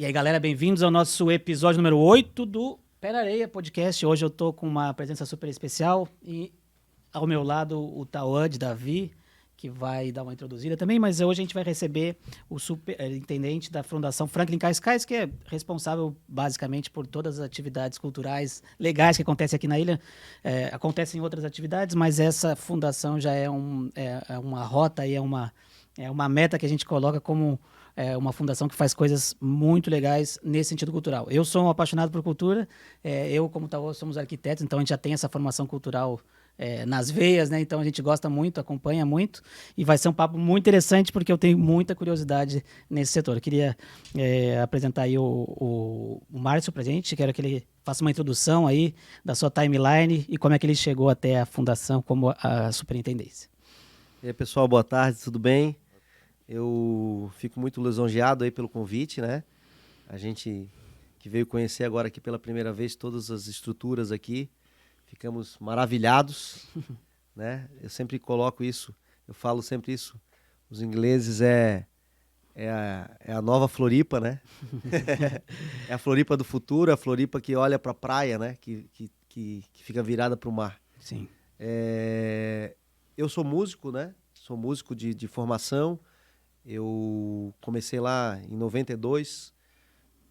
E aí, galera, bem-vindos ao nosso episódio número 8 do Pé na Areia Podcast. Hoje eu tô com uma presença super especial e ao meu lado o Tawad, Davi, que vai dar uma introduzida também, mas hoje a gente vai receber o superintendente da Fundação Franklin Cascais, que é responsável basicamente por todas as atividades culturais legais que acontecem aqui na ilha. Acontecem outras atividades, mas essa fundação já é uma rota e é uma meta que a gente coloca como uma fundação que faz coisas muito legais nesse sentido cultural. Eu sou um apaixonado por cultura, eu, como tal, somos arquitetos, então a gente já tem essa formação cultural nas veias, né? Então a gente gosta muito, acompanha muito, e vai ser um papo muito interessante porque eu tenho muita curiosidade nesse setor. Eu queria apresentar aí o Márcio pra gente, quero que ele faça uma introdução aí da sua timeline e como é que ele chegou até a fundação como a superintendência. E aí, pessoal, boa tarde, tudo bem? Eu fico muito lisonjeado aí pelo convite, né? A gente que veio conhecer agora aqui pela primeira vez todas as estruturas aqui, ficamos maravilhados, né? Eu sempre coloco isso, eu falo sempre isso, os ingleses é a nova Floripa, né? É a Floripa do futuro, a Floripa que olha para a praia, né? Que fica virada para o mar. Sim. Eu sou músico, né? Sou músico de formação. Eu comecei lá em 92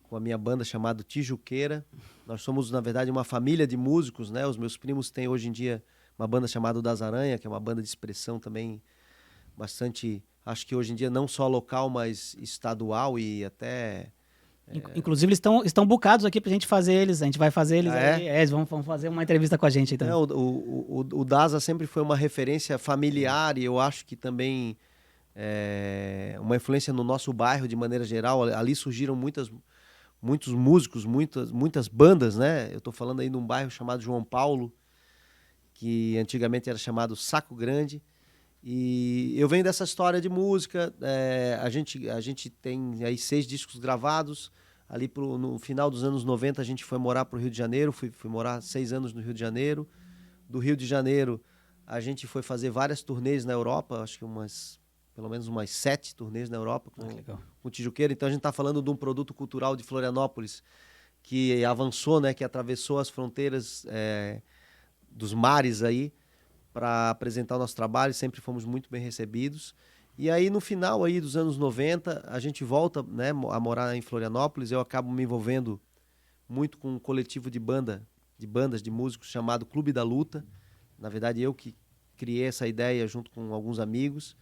com a minha banda chamada Tijuqueira. Nós somos, na verdade, uma família de músicos, né? Os meus primos têm hoje em dia uma banda chamada Das Aranha, que é uma banda de expressão também bastante, acho que hoje em dia não só local, mas estadual e até... Inclusive, eles estão bucados aqui pra gente fazer eles. A gente vai fazer eles aí. É? Eles vão fazer uma entrevista com a gente aí também. O Daza sempre foi uma referência familiar e eu acho que também uma influência no nosso bairro de maneira geral. Ali surgiram muitos músicos, muitas bandas, né? Eu estou falando aí de um bairro chamado João Paulo, que antigamente era chamado Saco Grande. E eu venho dessa história de música. A gente tem aí 6 discos gravados. Ali no final dos anos 90 a gente foi morar para o Rio de Janeiro. Fui morar 6 anos no Rio de Janeiro. Do Rio de Janeiro a gente foi fazer várias turnês na Europa, acho que pelo menos umas 7 turnês na Europa com o Tijuqueira. Então a gente está falando de um produto cultural de Florianópolis que avançou, né, que atravessou as fronteiras dos mares aí para apresentar o nosso trabalho. Sempre fomos muito bem recebidos. E aí no final aí dos anos 90 a gente volta, né, a morar em Florianópolis. Eu acabo me envolvendo muito com um coletivo de bandas de músicos chamado Clube da Luta. Na verdade eu que criei essa ideia junto com alguns amigos.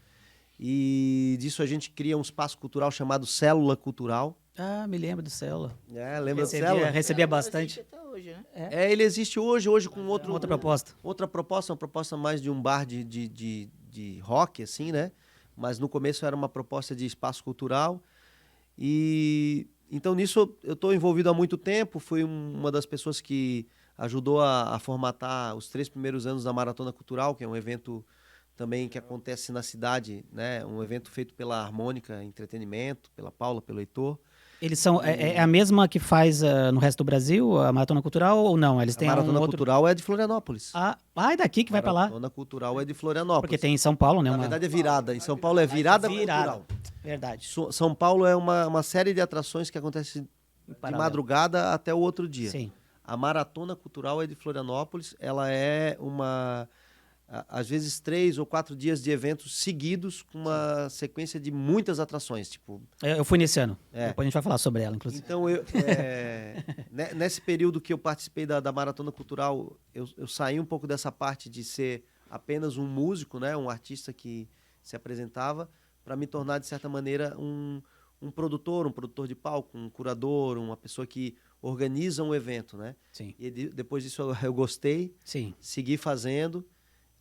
E disso a gente cria um espaço cultural chamado Célula Cultural. Ah, me lembro do Célula. Lembra do Célula? Recebia bastante. Até hoje, né? Ele existe hoje com outra proposta. Outra proposta, uma proposta mais de um bar de rock, assim, né? Mas no começo era uma proposta de espaço cultural. E então nisso eu estou envolvido há muito tempo. Fui uma das pessoas que ajudou a formatar os 3 primeiros anos da Maratona Cultural, que é um evento também que acontece na cidade, né? Um evento feito pela Harmônica Entretenimento, pela Paula, pelo Heitor. Eles são a mesma que faz no resto do Brasil, a Maratona Cultural, ou não? Eles têm a Maratona Cultural é de Florianópolis. É daqui que vai para lá? A Maratona Cultural é de Florianópolis. Porque tem em São Paulo, né? Na verdade é virada. Em São Paulo é virada cultural. Verdade. São Paulo é uma série de atrações que acontece de madrugada até o outro dia. Sim. A Maratona Cultural é de Florianópolis. Ela é às vezes 3 ou 4 dias de eventos seguidos com uma sequência de muitas atrações. Tipo, eu fui nesse ano. Depois a gente vai falar sobre ela, inclusive. Então, nesse período que eu participei da Maratona Cultural, eu saí um pouco dessa parte de ser apenas um músico, né, um artista que se apresentava, para me tornar, de certa maneira, um produtor de palco, um curador, uma pessoa que organiza um evento, né? Sim. E depois disso eu gostei, sim, segui fazendo.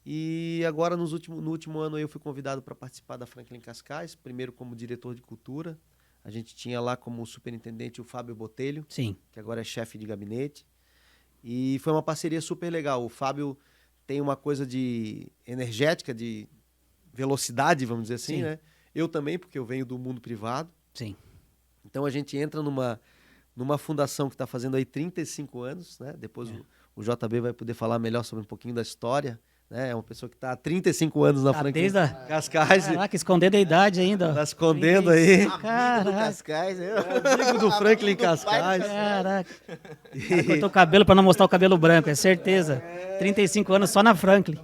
E agora, no último ano, eu fui convidado para participar da Franklin Cascais, primeiro como diretor de cultura. A gente tinha lá como superintendente o Fábio Botelho, sim, que agora é chefe de gabinete. E foi uma parceria super legal. O Fábio tem uma coisa de energética, de velocidade, vamos dizer assim, sim, né? Eu também, porque eu venho do mundo privado. Sim. Então a gente entra numa fundação que está fazendo aí 35 anos, né? Depois o JB vai poder falar melhor sobre um pouquinho da história né? É uma pessoa que está há 35 anos na Franklin desde a... Cascais. Caraca, escondendo a idade ainda. Tá escondendo aí. Do Caraca, Cascais, né? Amigo do Franklin Cascais. caraca. O cara cortou o cabelo pra não mostrar o cabelo branco, é certeza. 35 anos só na Franklin.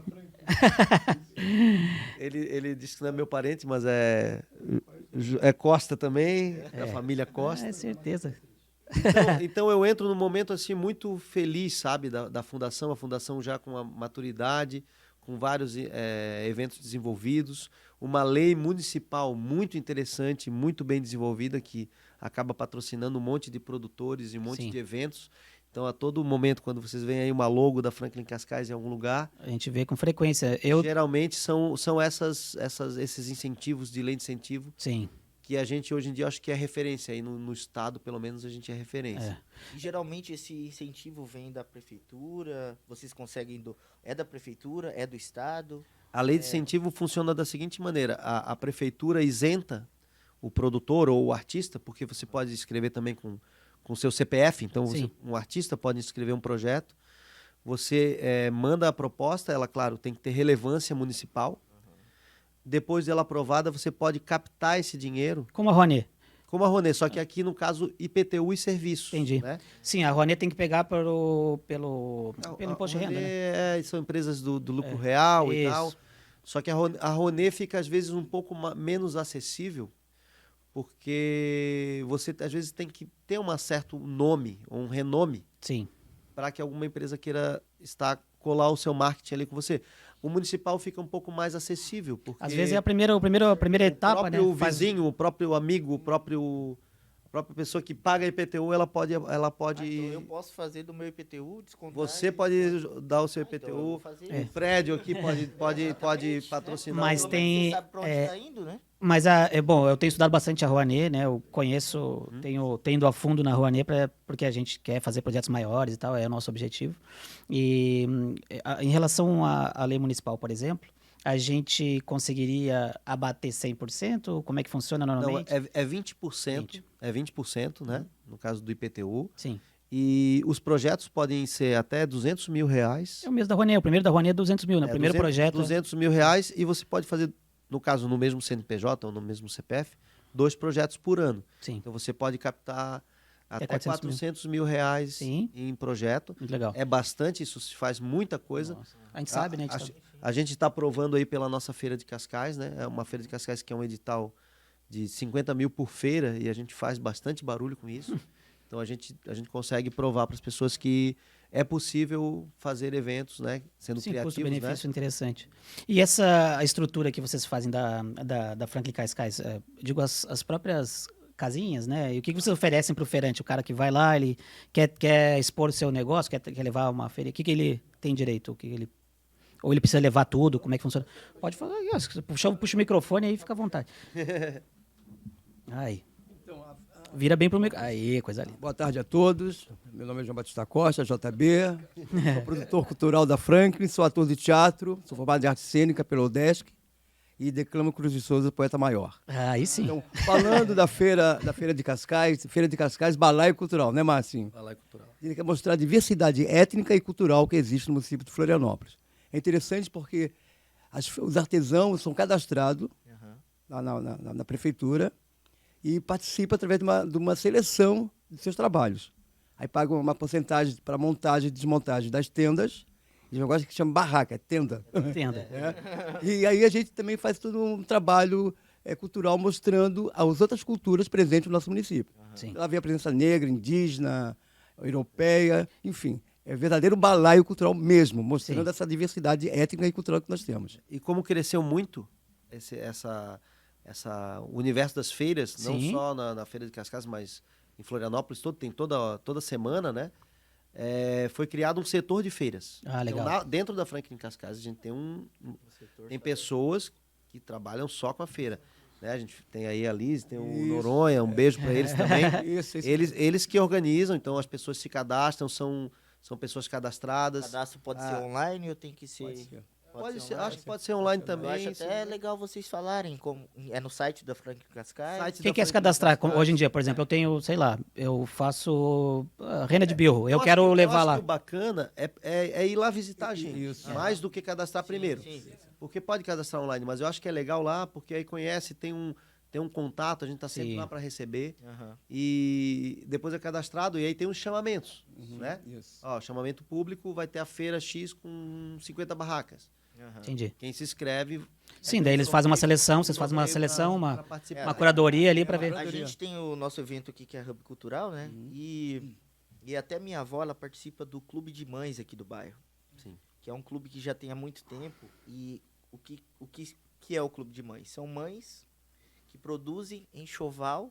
Ele disse que não é meu parente, mas é Costa também, da família Costa. É certeza. Então eu entro num momento assim muito feliz, sabe, da fundação, a fundação já com a maturidade, com vários eventos desenvolvidos, uma lei municipal muito interessante, muito bem desenvolvida, que acaba patrocinando um monte de produtores e um monte Sim. de eventos. Então, a todo momento, quando vocês veem aí uma logo da Franklin Cascais em algum lugar, A gente vê com frequência. geralmente são esses incentivos de lei de incentivo Sim. que a gente hoje em dia acho que é referência. Aí no estado, pelo menos, a gente é referência. E geralmente esse incentivo vem da prefeitura, vocês conseguem é da prefeitura, é do estado? A lei de incentivo funciona da seguinte maneira: a prefeitura isenta o produtor ou o artista, porque você pode escrever também com seu CPF, então Sim. um artista pode escrever um projeto, você manda a proposta, ela, claro, tem que ter relevância municipal. Depois dela aprovada, você pode captar esse dinheiro, Como a Rouanet. como a Rouanet, só que aqui no caso IPTU e serviços. Entendi. Né? Sim, a Rouanet tem que pegar pelo imposto de renda, né? São empresas do lucro real e isso. tal. Só que a Rouanet fica, às vezes, um pouco menos acessível, porque você, às vezes, tem que ter um certo nome, ou um renome, Sim. para que alguma empresa queira colar o seu marketing ali com você. O municipal fica um pouco mais acessível, porque Às vezes é a primeira etapa, o próprio né? vizinho, o próprio amigo, a própria pessoa que paga IPTU, ela pode Então eu posso fazer do meu IPTU, descontar? você pode dar o seu então eu vou IPTU, fazer o prédio aqui pode patrocinar. Mas tem- Você sabe pra onde tá indo, né? Mas bom, eu tenho estudado bastante a Rouanet, né? Eu conheço, tenho ido a fundo na Rouanet porque a gente quer fazer projetos maiores e tal, é o nosso objetivo. E em relação à lei municipal, por exemplo, a gente conseguiria abater 100%? Como é que funciona Não, normalmente? é 20%, é 20%, né? No caso do IPTU. Sim. E os projetos podem ser até R$200 mil. É o mesmo da Rouanet, o primeiro da Rouanet é 200 mil, né? O primeiro 200, projeto... R$200 mil e você pode fazer, no caso, no mesmo CNPJ ou no mesmo CPF, 2 projetos por ano. Sim, Então você pode captar até 400 R$400 mil Sim. em projeto. muito legal. É bastante, isso se faz muita coisa. Nossa. A gente sabe, né? A gente está aprovando aí pela nossa Feira de Cascais, né? É uma Feira de Cascais que é um edital de 50 mil por feira e a gente faz bastante barulho com isso. Então a gente consegue provar para as pessoas que é possível fazer eventos, né? Sendo Sim, criativos, né? custo-benefício interessante. E essa estrutura que vocês fazem da Franklin Cascais, digo, as próprias casinhas, né? E o que vocês oferecem para o feirante? O cara que vai lá, ele quer expor o seu negócio, quer levar uma feira, o que ele tem direito? Ou ele precisa levar tudo? Como é que funciona? Pode falar, puxa o microfone aí, fica à vontade. Aí. Vira bem pro microfone. Aí, coisa linda. Boa tarde a todos. Meu nome é João Batista Costa, JB. Sou produtor cultural da Franklin, sou ator de teatro, sou formado em arte cênica pelo UDESC e declamo Cruz de Souza, poeta maior. Aí sim. Então, falando da Feira de Cascais, balaio cultural, né, Marcinho? Balaio cultural. Ele quer mostrar a diversidade étnica e cultural que existe no município de Florianópolis. É interessante porque os artesãos são cadastrados na prefeitura e participam através de uma seleção de seus trabalhos. Aí pagam uma porcentagem para montagem e desmontagem das tendas, e um negócio que chama barraca, é tenda. Entenda. E aí a gente também faz todo um trabalho cultural mostrando as outras culturas presentes no nosso município. Sim. Lá vem a presença negra, indígena, europeia, enfim. É verdadeiro balaio cultural mesmo, mostrando Sim. essa diversidade étnica e cultural que nós temos. E como cresceu muito o universo das feiras, não Sim. só na Feira de Cascais, mas em Florianópolis, tem toda semana, né? Foi criado um setor de feiras. Ah, legal. Então, dentro da Franklin Cascais, a gente tem pessoas que trabalham só com a feira. Né? A gente tem aí a Liz, tem o Isso. Noronha, um beijo para eles também. Isso. Eles que organizam, então as pessoas se cadastram, são pessoas O cadastradas. cadastro pode ser online ou tem que ser... Pode ser. Pode ser, online? acho que pode ser online Eu também. acho até legal vocês falarem, como é no site da Franklin Cascais. Site Quem da quer se Franklin cadastrar? Cascais. Hoje em dia, por exemplo, eu tenho, sei lá, eu faço renda de birro. Eu acho quero que- levar acho lá. que o bacana é ir lá visitar a gente. Isso. Mais do que cadastrar primeiro. Sim. Porque pode cadastrar online, mas eu acho que é legal lá, porque aí conhece, tem um contato, a gente tá sempre Sim. lá para receber. Aham. E depois é cadastrado, e aí tem os chamamentos, né? Isso. Ó, chamamento público, vai ter a feira X com 50 barracas. Aham. Entendi. Quem se inscreve... Sim, daí eles fazem uma seleção, vocês fazem uma seleção, pra uma participar. curadoria ali pra ver. A gente tem o nosso evento aqui que é Hub Cultural, né? E até minha avó, ela participa do Clube de Mães aqui do bairro. Sim. Que é um clube que já tem há muito tempo. E o que é o Clube de Mães? São mães que produzem enxoval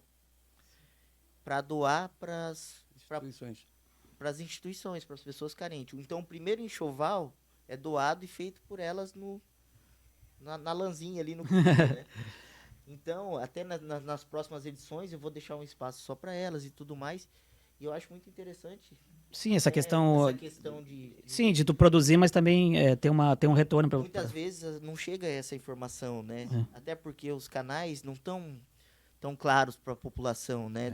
para doar para Instituições. as instituições, para as pessoas carentes. Então, o primeiro enxoval é doado e feito por elas na lãzinha ali no clube, né? Então, até nas próximas edições, eu vou deixar um espaço só para elas e tudo mais. E eu acho muito interessante Sim, essa questão. essa questão de Sim, de tu produzir, mas também tem um retorno pra. muitas vezes não chega essa informação, né? Até porque os canais não estão tão claros para a população, né?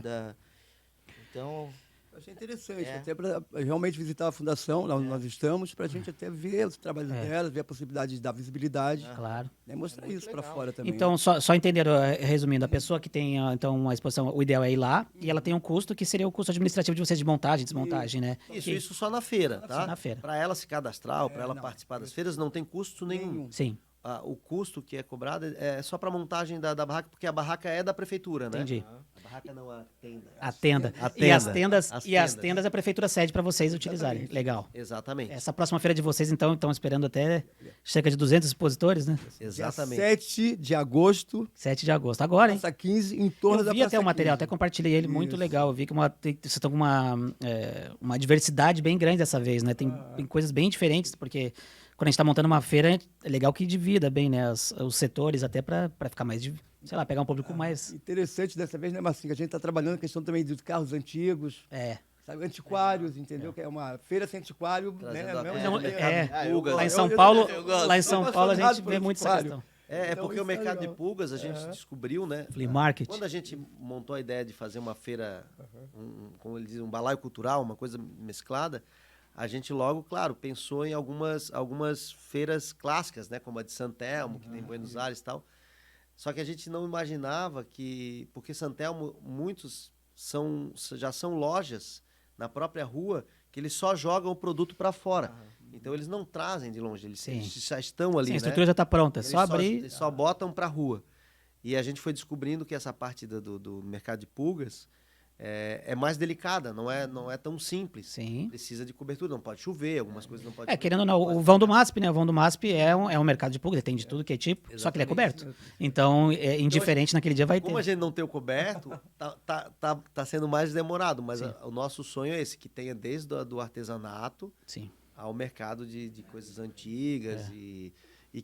Então, Eu achei interessante, É. até para realmente visitar a fundação, lá onde nós estamos, para a gente até ver os trabalhos delas, ver a possibilidade de dar visibilidade, Claro. né, mostrar É muito isso para legal. fora também. Então, só entender, resumindo, a pessoa que tem então uma exposição, o ideal é ir lá e ela tem um custo que seria o custo administrativo de vocês de montagem, desmontagem, né? Isso só na feira, tá? na feira. Para ela se cadastrar ou para ela participar das feiras, não tem custo nenhum. Sim, O custo que é cobrado é só para montagem da barraca, porque a barraca é da prefeitura, né? entendi. A barraca não, a tenda. A tenda. A E as tenda. tendas, As e as tendas. tendas a prefeitura cede para vocês utilizarem. Legal. Exatamente. Essa próxima feira de vocês, então, estão esperando até cerca de 200 expositores, né? Dia Exatamente. 7 de agosto, 7 de agosto. Agora, hein? Praça 15, em torno da Eu vi até Praça o material, 15. até compartilhei ele, muito Isso. legal. Eu vi que vocês estão com uma diversidade bem grande dessa vez, né? Tem coisas bem diferentes, porque quando a gente está montando uma feira, é legal que divida bem, né? Os setores, até para ficar mais, sei lá, pegar um público mais... Interessante dessa vez, né, Marcinho? A gente está trabalhando a questão também dos carros antigos, sabe, antiquários, entendeu? Que é uma feira sem antiquário, né? Trazendo a Mesmo Não, jeito. lá em Eu- São eu- Paulo, eu gosto. lá em São Eu Paulo a apaixonado gente por vê muito essa antiquário. questão. É Então, porque o isso é mercado de legal. pulgas a gente descobriu, né? Flea market. Quando a gente montou a ideia de fazer uma feira, como ele diz, um balaio cultural, uma coisa mesclada, a gente logo, claro, pensou em algumas feiras clássicas, né? Como a de Santelmo, que tem em Buenos Aires e tal. Só que a gente não imaginava que... Porque Santelmo, muitos já são lojas na própria rua que eles só jogam o produto para fora. Então, eles não trazem de longe, eles Sim. já estão ali, Sim, a né? estrutura já está pronta, é Eles só abrir... Eles só botam para rua. E a gente foi descobrindo que essa parte do mercado de pulgas é mais delicada, não é tão simples. Sim. Precisa de cobertura, não pode chover, algumas coisas não podem chover. Querendo ou não, o vão do MASP, né? O vão do MASP é um mercado de pulga, tem de tudo que é tipo, só que ele é coberto. Então, indiferente naquele dia vai ter. Como a gente não tem o coberto, tá sendo mais demorado, mas o nosso sonho é esse, que tenha desde do artesanato Sim. ao mercado de coisas antigas e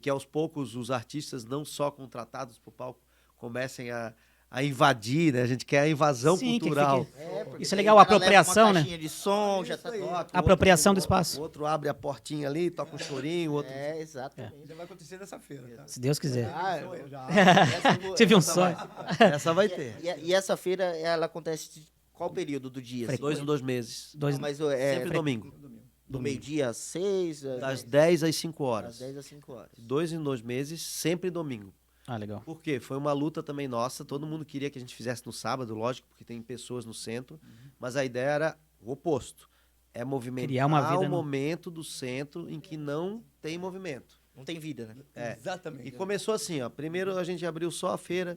que aos poucos os artistas, não só contratados para o palco, comecem a invadir, né? A gente quer a invasão Sim, que cultural. fique- porque Isso é daí legal, o a cara leva apropriação, uma né? caixinha de som, já tá Toca, o outro- Apropriação do espaço. O outro abre a portinha ali, toca um chorinho, o outro... Exatamente. Já vai acontecer nessa feira, tá? Se Deus quiser. Já. Essa eu vou- Tive um essa sonho. Essa vai ter. E essa feira, ela acontece de qual período do dia? assim? 2 em 2 meses. Dois... Não, mas é Sempre domingo. do meio-dia às 6, Das 10 às 5 das horas. 10 às 5 horas. 2 em 2 meses, sempre domingo. Ah, legal. Por quê? Foi uma luta também nossa. Todo mundo queria que a gente fizesse no sábado, lógico, porque tem pessoas no centro. Mas a ideia era o oposto. É movimentar Criar uma vida o no- momento do centro em que não tem movimento. Não tem vida, né? Exatamente. E começou assim, ó. Primeiro a gente abriu só a feira.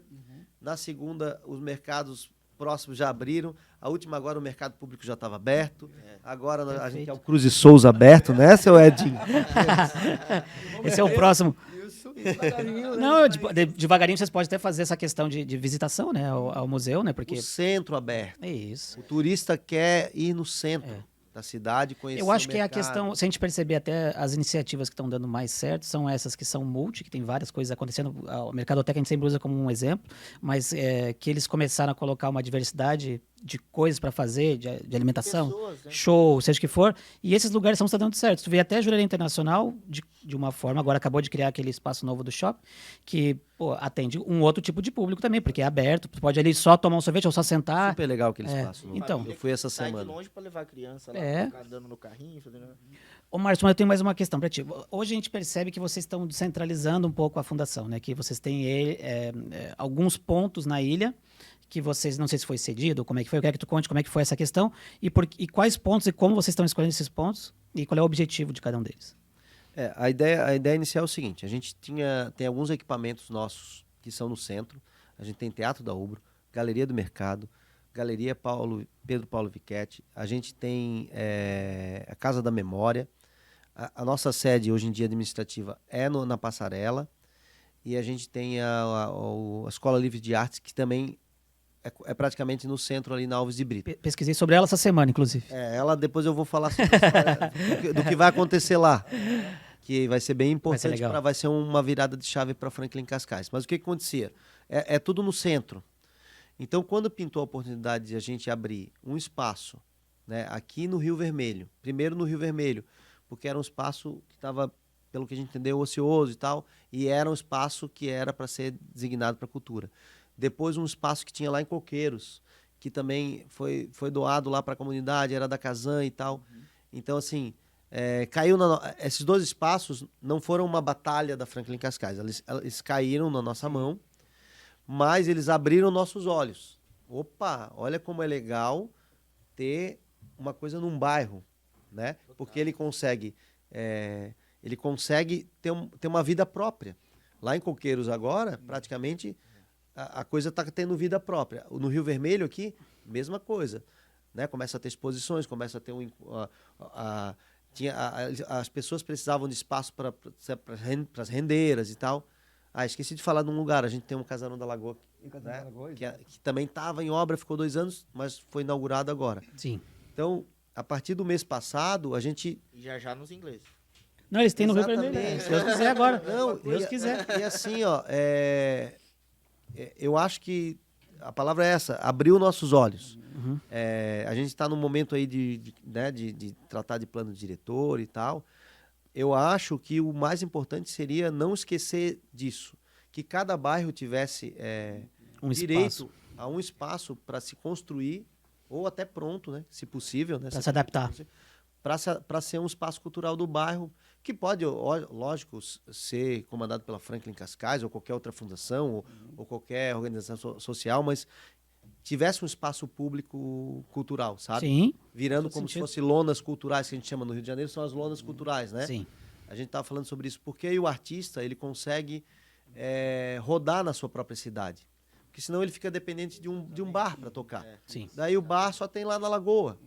Na segunda, os mercados próximos já abriram. A última agora, o mercado público já estava aberto. Agora a gente quer o Cruz e Souza aberto, né, seu Edinho? Esse é o próximo. Isso, e devagarinho, né? Não, devagarinho vocês podem até fazer essa questão de visitação, né? Ao museu, né? Porque O centro aberto. é isso. O turista quer ir no centro da cidade, conhecer Eu acho o que é a mercado. questão, se a gente perceber até as iniciativas que estão dando mais certo, são essas que são multi, que tem várias coisas acontecendo. O Mercadoteca a gente sempre usa como um exemplo, mas que eles começaram a colocar uma diversidade de coisas para fazer, de alimentação, Pessoas, né? show, seja o que for, e esses lugares estão dando certo. Tu vê até a Jurerê Internacional, de uma forma, agora acabou de criar aquele espaço novo do shopping, que pô, atende um outro tipo de público também, porque é aberto, tu pode ali só tomar um sorvete ou só sentar. Super legal aquele espaço. Então. Eu fui essa Sai de semana. longe pra levar a criança lá, É. ficar andando no carrinho, fazendo... Ô, Márcio, mas eu tenho mais uma questão para ti. Hoje a gente percebe que vocês estão descentralizando um pouco a fundação, né? Que vocês têm alguns pontos na ilha que vocês, não sei se foi cedido, como é que foi, eu quero que tu conte como é que foi essa questão e quais pontos e como vocês estão escolhendo esses pontos e qual é o objetivo de cada um deles. A ideia inicial é o seguinte, a gente tem alguns equipamentos nossos que são no centro, a gente tem Teatro da Ubro, Galeria do Mercado, Galeria Pedro Paulo Vichetti, a gente tem a Casa da Memória, a nossa sede hoje em dia administrativa é na Passarela e a gente tem a Escola Livre de Artes que também é praticamente no centro ali na Alves de Brito. Pesquisei sobre ela essa semana, inclusive. Ela depois eu vou falar sobre a história do que vai acontecer lá, que vai ser bem importante, vai ser uma virada de chave para Franklin Cascais. Mas o que acontecia? É tudo no centro. Então, quando pintou a oportunidade de a gente abrir um espaço, né, aqui no Rio Vermelho, primeiro no Rio Vermelho, porque era um espaço que estava, pelo que a gente entendeu, ocioso e tal, e era um espaço que era para ser designado para cultura. Depois um espaço que tinha lá em Coqueiros, que também foi doado lá para a comunidade, era da Casan e tal. Então, assim, esses dois espaços não foram uma batalha da Franklin Cascais, eles caíram na nossa mão, mas eles abriram nossos olhos. Opa, olha como é legal ter uma coisa num bairro, né? Porque ele consegue ter uma vida própria. Lá em Coqueiros agora, praticamente, a coisa está tendo vida própria. No Rio Vermelho aqui, mesma coisa. Né? Começa a ter exposições, começa a ter as pessoas precisavam de espaço para as rendeiras e tal. Esqueci de falar de um lugar. A gente tem um Casarão da Lagoa, né? que também estava em obra, ficou 2 anos, mas foi inaugurado agora. Sim. Então, a partir do mês passado, a gente... E já nos ingleses. Não, eles têm no Rio Vermelho. Se Deus quiser agora. Não, Deus quiser. E assim, ó, eu acho que a palavra é essa, abriu nossos olhos. Uhum. A gente está num momento aí de tratar de plano diretor e tal. Eu acho que o mais importante seria não esquecer disso, que cada bairro tivesse direito a um espaço para se construir, ou até pronto, né, se possível. Né, para se adaptar. Para ser um espaço cultural do bairro, que pode, lógico, ser comandado pela Franklin Cascais ou qualquer outra fundação ou qualquer organização social, mas tivesse um espaço público cultural, sabe? Sim. Virando como se fosse lonas culturais, que a gente chama no Rio de Janeiro, são as lonas culturais, né? Sim. A gente estava falando sobre isso, porque aí o artista ele consegue rodar na sua própria cidade. Porque senão ele fica dependente de um bar para tocar. Sim. Daí o bar só tem lá na Lagoa.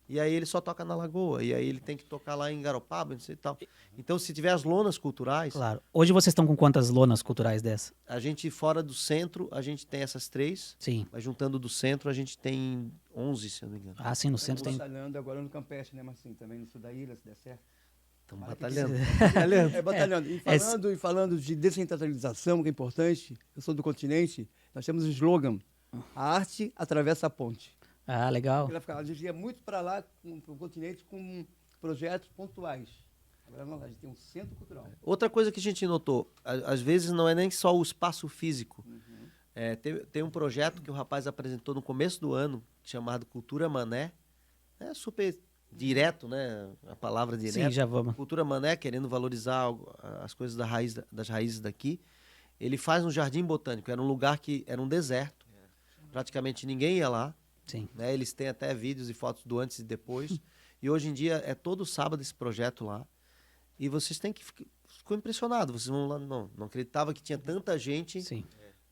E aí ele só toca na Lagoa. E aí ele tem que tocar lá em Garopaba, não sei e tal. Então, se tiver as lonas culturais... Claro. Hoje vocês estão com quantas lonas culturais dessa? A gente, fora do centro, a gente tem essas 3. Sim. Mas juntando do centro, a gente tem 11, se eu não me engano. Ah, sim, no centro tem... batalhando agora no Campestre, né, Marcinho? Também no sul da ilha, se der certo. Estamos batalhando. Batalhando. E falando de descentralização, que é importante, eu sou do continente, nós temos um slogan, a arte atravessa a ponte. Ah, legal. A gente ia muito para lá, para o continente, com projetos pontuais. Agora não, a gente tem um centro cultural. Outra coisa que a gente notou, às vezes não é nem só o espaço físico. Tem um projeto que o rapaz apresentou no começo do ano, chamado Cultura Mané. É super direto, né? A palavra direta. Sim, já vamos. Cultura Mané, querendo valorizar as coisas das raízes daqui. Ele faz um jardim botânico, era um lugar que era um deserto. Praticamente ninguém ia lá. Sim. Né? Eles têm até vídeos e fotos do antes e depois. E hoje em dia é todo sábado esse projeto lá. E vocês têm que... Ficou impressionado. Vocês vão lá... Não acreditava que tinha tanta gente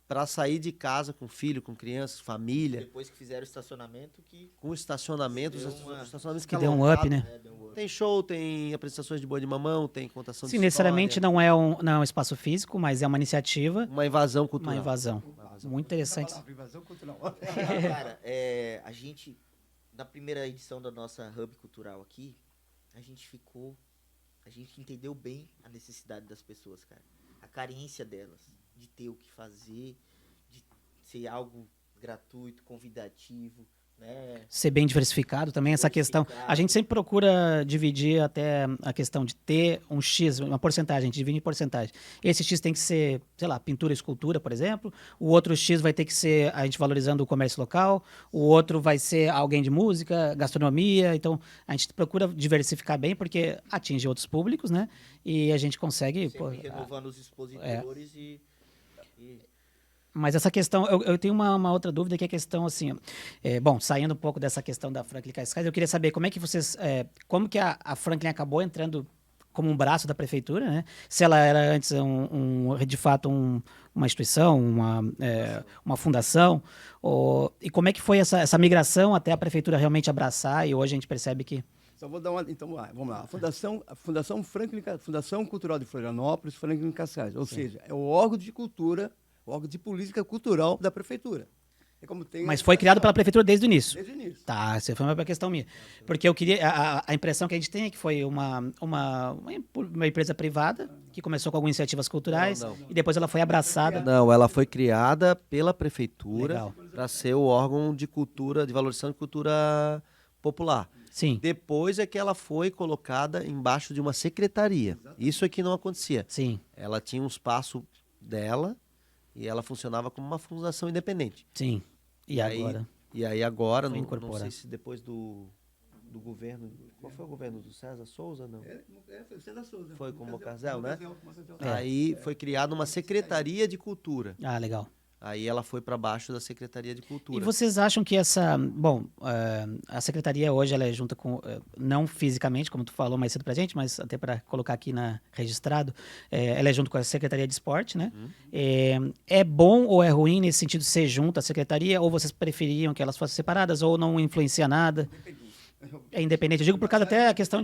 para sair de casa com filho, com crianças, família. Depois que fizeram o estacionamento que... Com estacionamentos. Estacionamentos que deu um up, né? Tem show, tem apresentações de boi de mamão, tem contação de história. Sim, necessariamente não é um espaço físico, mas é uma iniciativa. Uma invasão cultural. Uma invasão. Muito interessante. Invasão cultural. Cara, a gente, na primeira edição da nossa Hub Cultural aqui, a gente entendeu bem a necessidade das pessoas, cara. A carência delas, de ter o que fazer, de ser algo gratuito, convidativo, né? Ser bem diversificado também, essa questão. A gente sempre procura dividir até a questão de ter um X, uma porcentagem, a gente divide em porcentagem. Esse X tem que ser, sei lá, pintura e escultura, por exemplo. O outro X vai ter que ser a gente valorizando o comércio local. O outro vai ser alguém de música, gastronomia. Então, a gente procura diversificar bem, porque atinge outros públicos, né? E a gente consegue... pô, Sempre renovando os expositores e mas essa questão, eu tenho uma outra dúvida, que é a questão assim, bom, saindo um pouco dessa questão da Franklin Cascais, eu queria saber como é que vocês, como que a Franklin acabou entrando como um braço da prefeitura, né? Se ela era antes de fato uma instituição, uma fundação, e como é que foi essa migração até a prefeitura realmente abraçar, e hoje a gente percebe que... Só vou dar uma. Então, vamos lá. Fundação Cultural de Florianópolis, Franklin Cascais. Ou seja, é o órgão de cultura, o órgão de política cultural da prefeitura. É como tem Mas foi criado pela prefeitura desde o início? Desde o início. Tá, essa foi uma questão minha. Porque eu queria. A impressão que a gente tem é que foi uma empresa privada que começou com algumas iniciativas culturais Não. e depois ela foi abraçada. Não, ela foi criada pela prefeitura Legal. para ser o órgão de cultura, de valorização de cultura popular. Sim, Depois é que ela foi colocada embaixo de uma secretaria. Isso é que não acontecia. sim, Ela tinha um espaço dela e ela funcionava como uma fundação independente. sim. E aí, agora? E aí agora, Foi não incorporar. sei se depois do governo... Qual foi o governo? Do César Souza, não? Foi com o Mocasel, né? Aí foi criada uma secretaria de cultura. Ah, legal. Aí ela foi para baixo da Secretaria de E Cultura. vocês acham que essa. Bom, a secretaria hoje ela é junta com. Não fisicamente, como tu falou mais cedo pra gente, mas até para colocar aqui registrado, ela é junto com a Secretaria de Esporte, né? É bom ou é ruim nesse sentido ser junto à secretaria? Ou vocês preferiam que elas fossem separadas? Ou não influencia nada? É independente. Eu digo por causa até a questão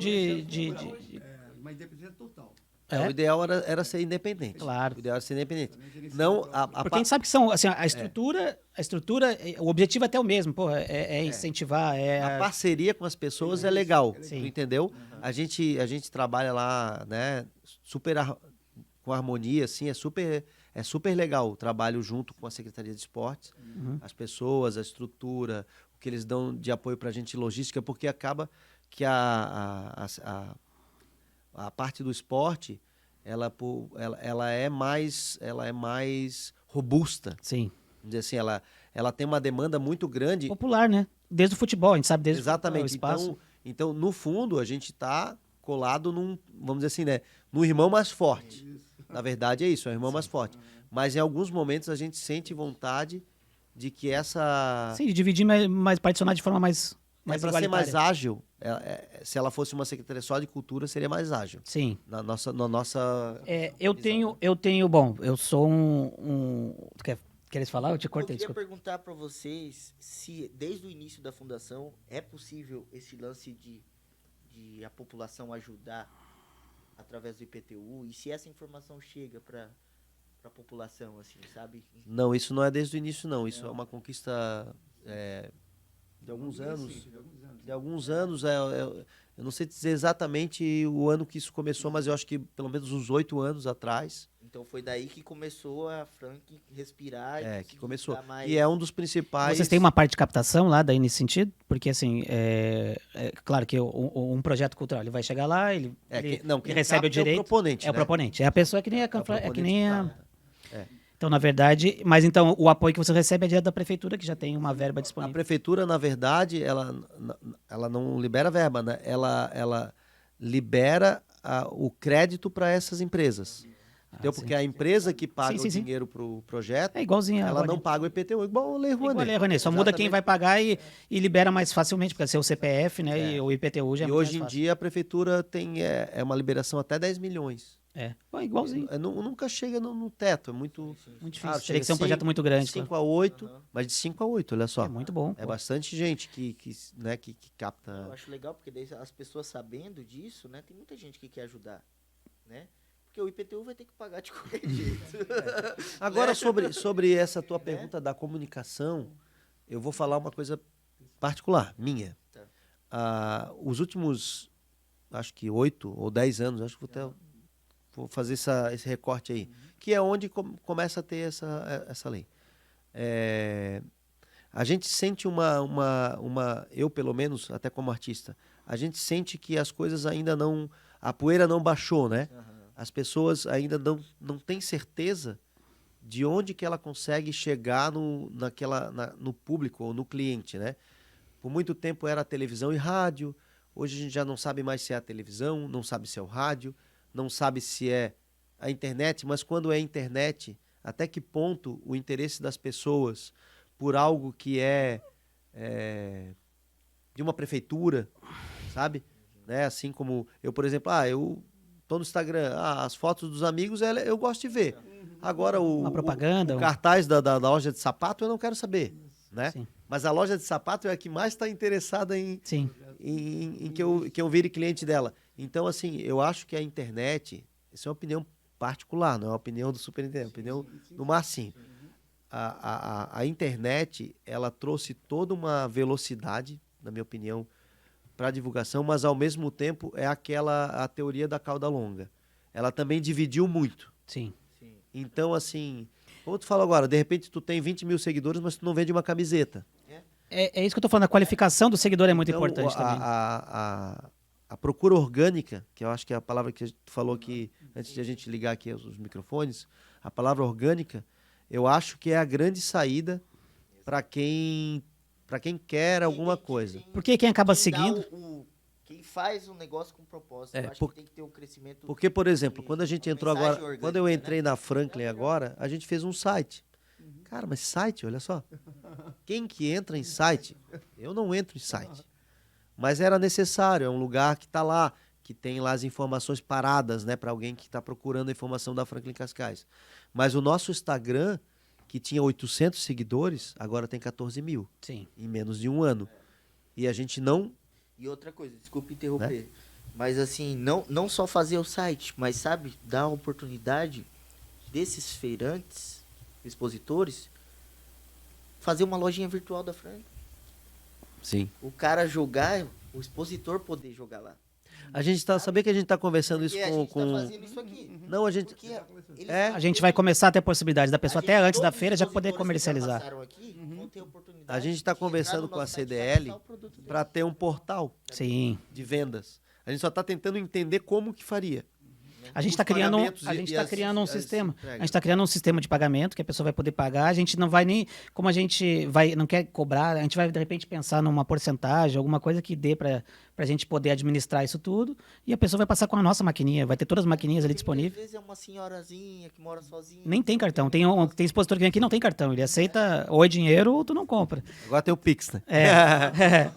Uma independência total. O ideal era ser independente. Claro. O ideal era ser independente. Não, Porque a gente sabe que são, assim, a estrutura, o objetivo é até o mesmo, pô, incentivar, a parceria com as pessoas é legal, Sim. tu entendeu? A gente trabalha lá, né, com harmonia, assim, é super legal o trabalho junto com a Secretaria de Esportes, as pessoas, a estrutura, o que eles dão de apoio pra gente logística, porque acaba que a parte do esporte, ela é mais robusta. Sim. Vamos dizer assim, ela tem uma demanda muito grande. Popular, né? Desde o futebol, a gente sabe desde Exatamente. o espaço. Então, no fundo, a gente está colado vamos dizer assim, né, no irmão mais forte. Na verdade é isso, é o irmão mais forte. Mas em alguns momentos a gente sente vontade de que Sim, de dividir, mas particionar de forma mais para ser igualitária. mais ágil, se ela fosse uma secretaria só de cultura, seria mais ágil. Sim. Na nossa Eu tenho, bom, eu sou queres falar? Eu te eu cortei, queria desculpa. perguntar para vocês se desde o início da fundação é possível esse lance de a população ajudar através do IPTU e se essa informação chega para a população, assim, sabe? Não, isso não é desde o início, não. Isso é uma conquista de alguns anos. De alguns anos, eu não sei dizer exatamente o ano que isso começou, mas eu acho que pelo menos uns 8 anos atrás. Então foi daí que começou a Frank respirar e Que conseguir começou. dar mais... E é um dos principais... Vocês têm uma parte de captação lá daí nesse sentido? Porque, assim, claro que um projeto cultural, ele vai chegar lá, ele quem recebe o capta direito. É o proponente, É o né? proponente. É a pessoa que nem É o que nem a... proponente que capta. Então, na verdade... Mas, então, o apoio que você recebe é direto da prefeitura, que já tem uma verba A disponível. prefeitura, na verdade, ela não libera verba, né? Ela libera o crédito para essas empresas. Entendeu? sim. Porque a empresa que paga Sim. o dinheiro para o projeto, É igualzinho a ela não Rony. paga o IPTU, igual o Lei Rouanet. Igual a Lei Rouanet. Só muda quem vai pagar e libera mais facilmente, porque é seu CPF, né? E o IPTU já é E muito hoje em mais fácil. dia a prefeitura tem uma liberação até 10 milhões. Bom, igualzinho. Nunca chega no teto, é muito... Muito difícil. Ah, Teria que ser um chega projeto muito grande. 5 claro. a 8, mas de 5 a 8, olha só. É muito bom. É pô. bastante gente que capta... Eu acho legal, porque daí as pessoas sabendo disso, né? Tem muita gente que quer ajudar, né? Porque o IPTU vai ter que pagar de qualquer jeito. Agora, sobre essa tua pergunta da comunicação, eu vou falar uma coisa particular, minha. Tá. Os últimos, acho que 8 ou 10 anos, acho que vou fazer esse recorte aí, que é onde começa a ter essa lei. A gente sente eu pelo menos, até como artista, a gente sente que as coisas ainda não, a poeira não baixou, né? As pessoas ainda não têm certeza de onde que ela consegue chegar no público ou no cliente, né? Por muito tempo era televisão e rádio, hoje a gente já não sabe mais se é a televisão, não sabe se é o rádio, não sabe se é a internet, mas quando é a internet, até que ponto o interesse das pessoas por algo que é de uma prefeitura, sabe? Né? Assim como eu, por exemplo, eu tô no Instagram, as fotos dos amigos eu gosto de ver. Agora Uma propaganda, o cartaz da loja de sapato eu não quero saber, né? Sim. Mas a loja de sapato é a que mais está interessada Sim. em que eu vire cliente dela. Então, assim, eu acho que a internet, isso é uma opinião particular, não é uma opinião do superintendente, é uma opinião do Marcinho. A internet, ela trouxe toda uma velocidade, na minha opinião, para a divulgação, mas ao mesmo tempo é a teoria da cauda longa. Ela também dividiu muito. Sim. Então, assim, como tu falou agora, de repente tu tem 20 mil seguidores, mas tu não vende uma camiseta. É isso que eu tô falando, a qualificação do seguidor é muito Então, importante também. A procura orgânica, que eu acho que é a palavra que tu falou aqui, antes de a gente ligar aqui os microfones, a palavra orgânica, eu acho que é a grande saída para quem quer alguma coisa. Porque quem acaba seguindo... Quem faz um negócio com propósito, eu acho que tem que ter um crescimento... Porque, por exemplo, quando a gente entrou agora, orgânica, quando eu entrei né? na Franklin agora, a gente fez um site. Cara, mas site, olha só. Quem que entra em site? Eu não entro em site. Mas era necessário, é um lugar que está lá, que tem lá as informações paradas, né, para alguém que está procurando a informação da Franklin Cascais. Mas o nosso Instagram, que tinha 800 seguidores, agora tem 14 mil. Sim. Em menos de um ano. E a gente não... E outra coisa, desculpa interromper, mas assim, não só fazer o site, mas sabe, dar a oportunidade desses feirantes, expositores, fazer uma lojinha virtual da Franklin. Sim. O cara jogar, o expositor poder jogar lá. A gente tá... Sabia que a gente está conversando isso Porque a gente com... tá fazendo isso aqui. Não, a gente... Porque eles A gente vai começar a ter possibilidade da pessoa até antes da todos os feira já poder expositores que já comercializar. passaram aqui vão ter oportunidade A gente está de entrar conversando no com a nosso site e CDL lançar o produto deles. para ter um portal Sim. de vendas. A gente só está tentando entender como que faria. A gente Os está criando, pagamentos a gente e tá as- criando um as sistema. entregas. A gente está criando um sistema de pagamento que a pessoa vai poder pagar. A gente não vai nem, como a gente não quer cobrar, a gente vai de repente pensar numa porcentagem, alguma coisa que dê para a gente poder administrar isso tudo. E a pessoa vai passar com a nossa maquininha, vai ter todas as maquininhas ali Às disponíveis. vezes é uma senhorazinha que mora sozinha. Nem tem cartão. Tem expositor que vem aqui não tem cartão. Ele aceita ou é dinheiro ou tu não compra. Agora tem o Pix, né? É.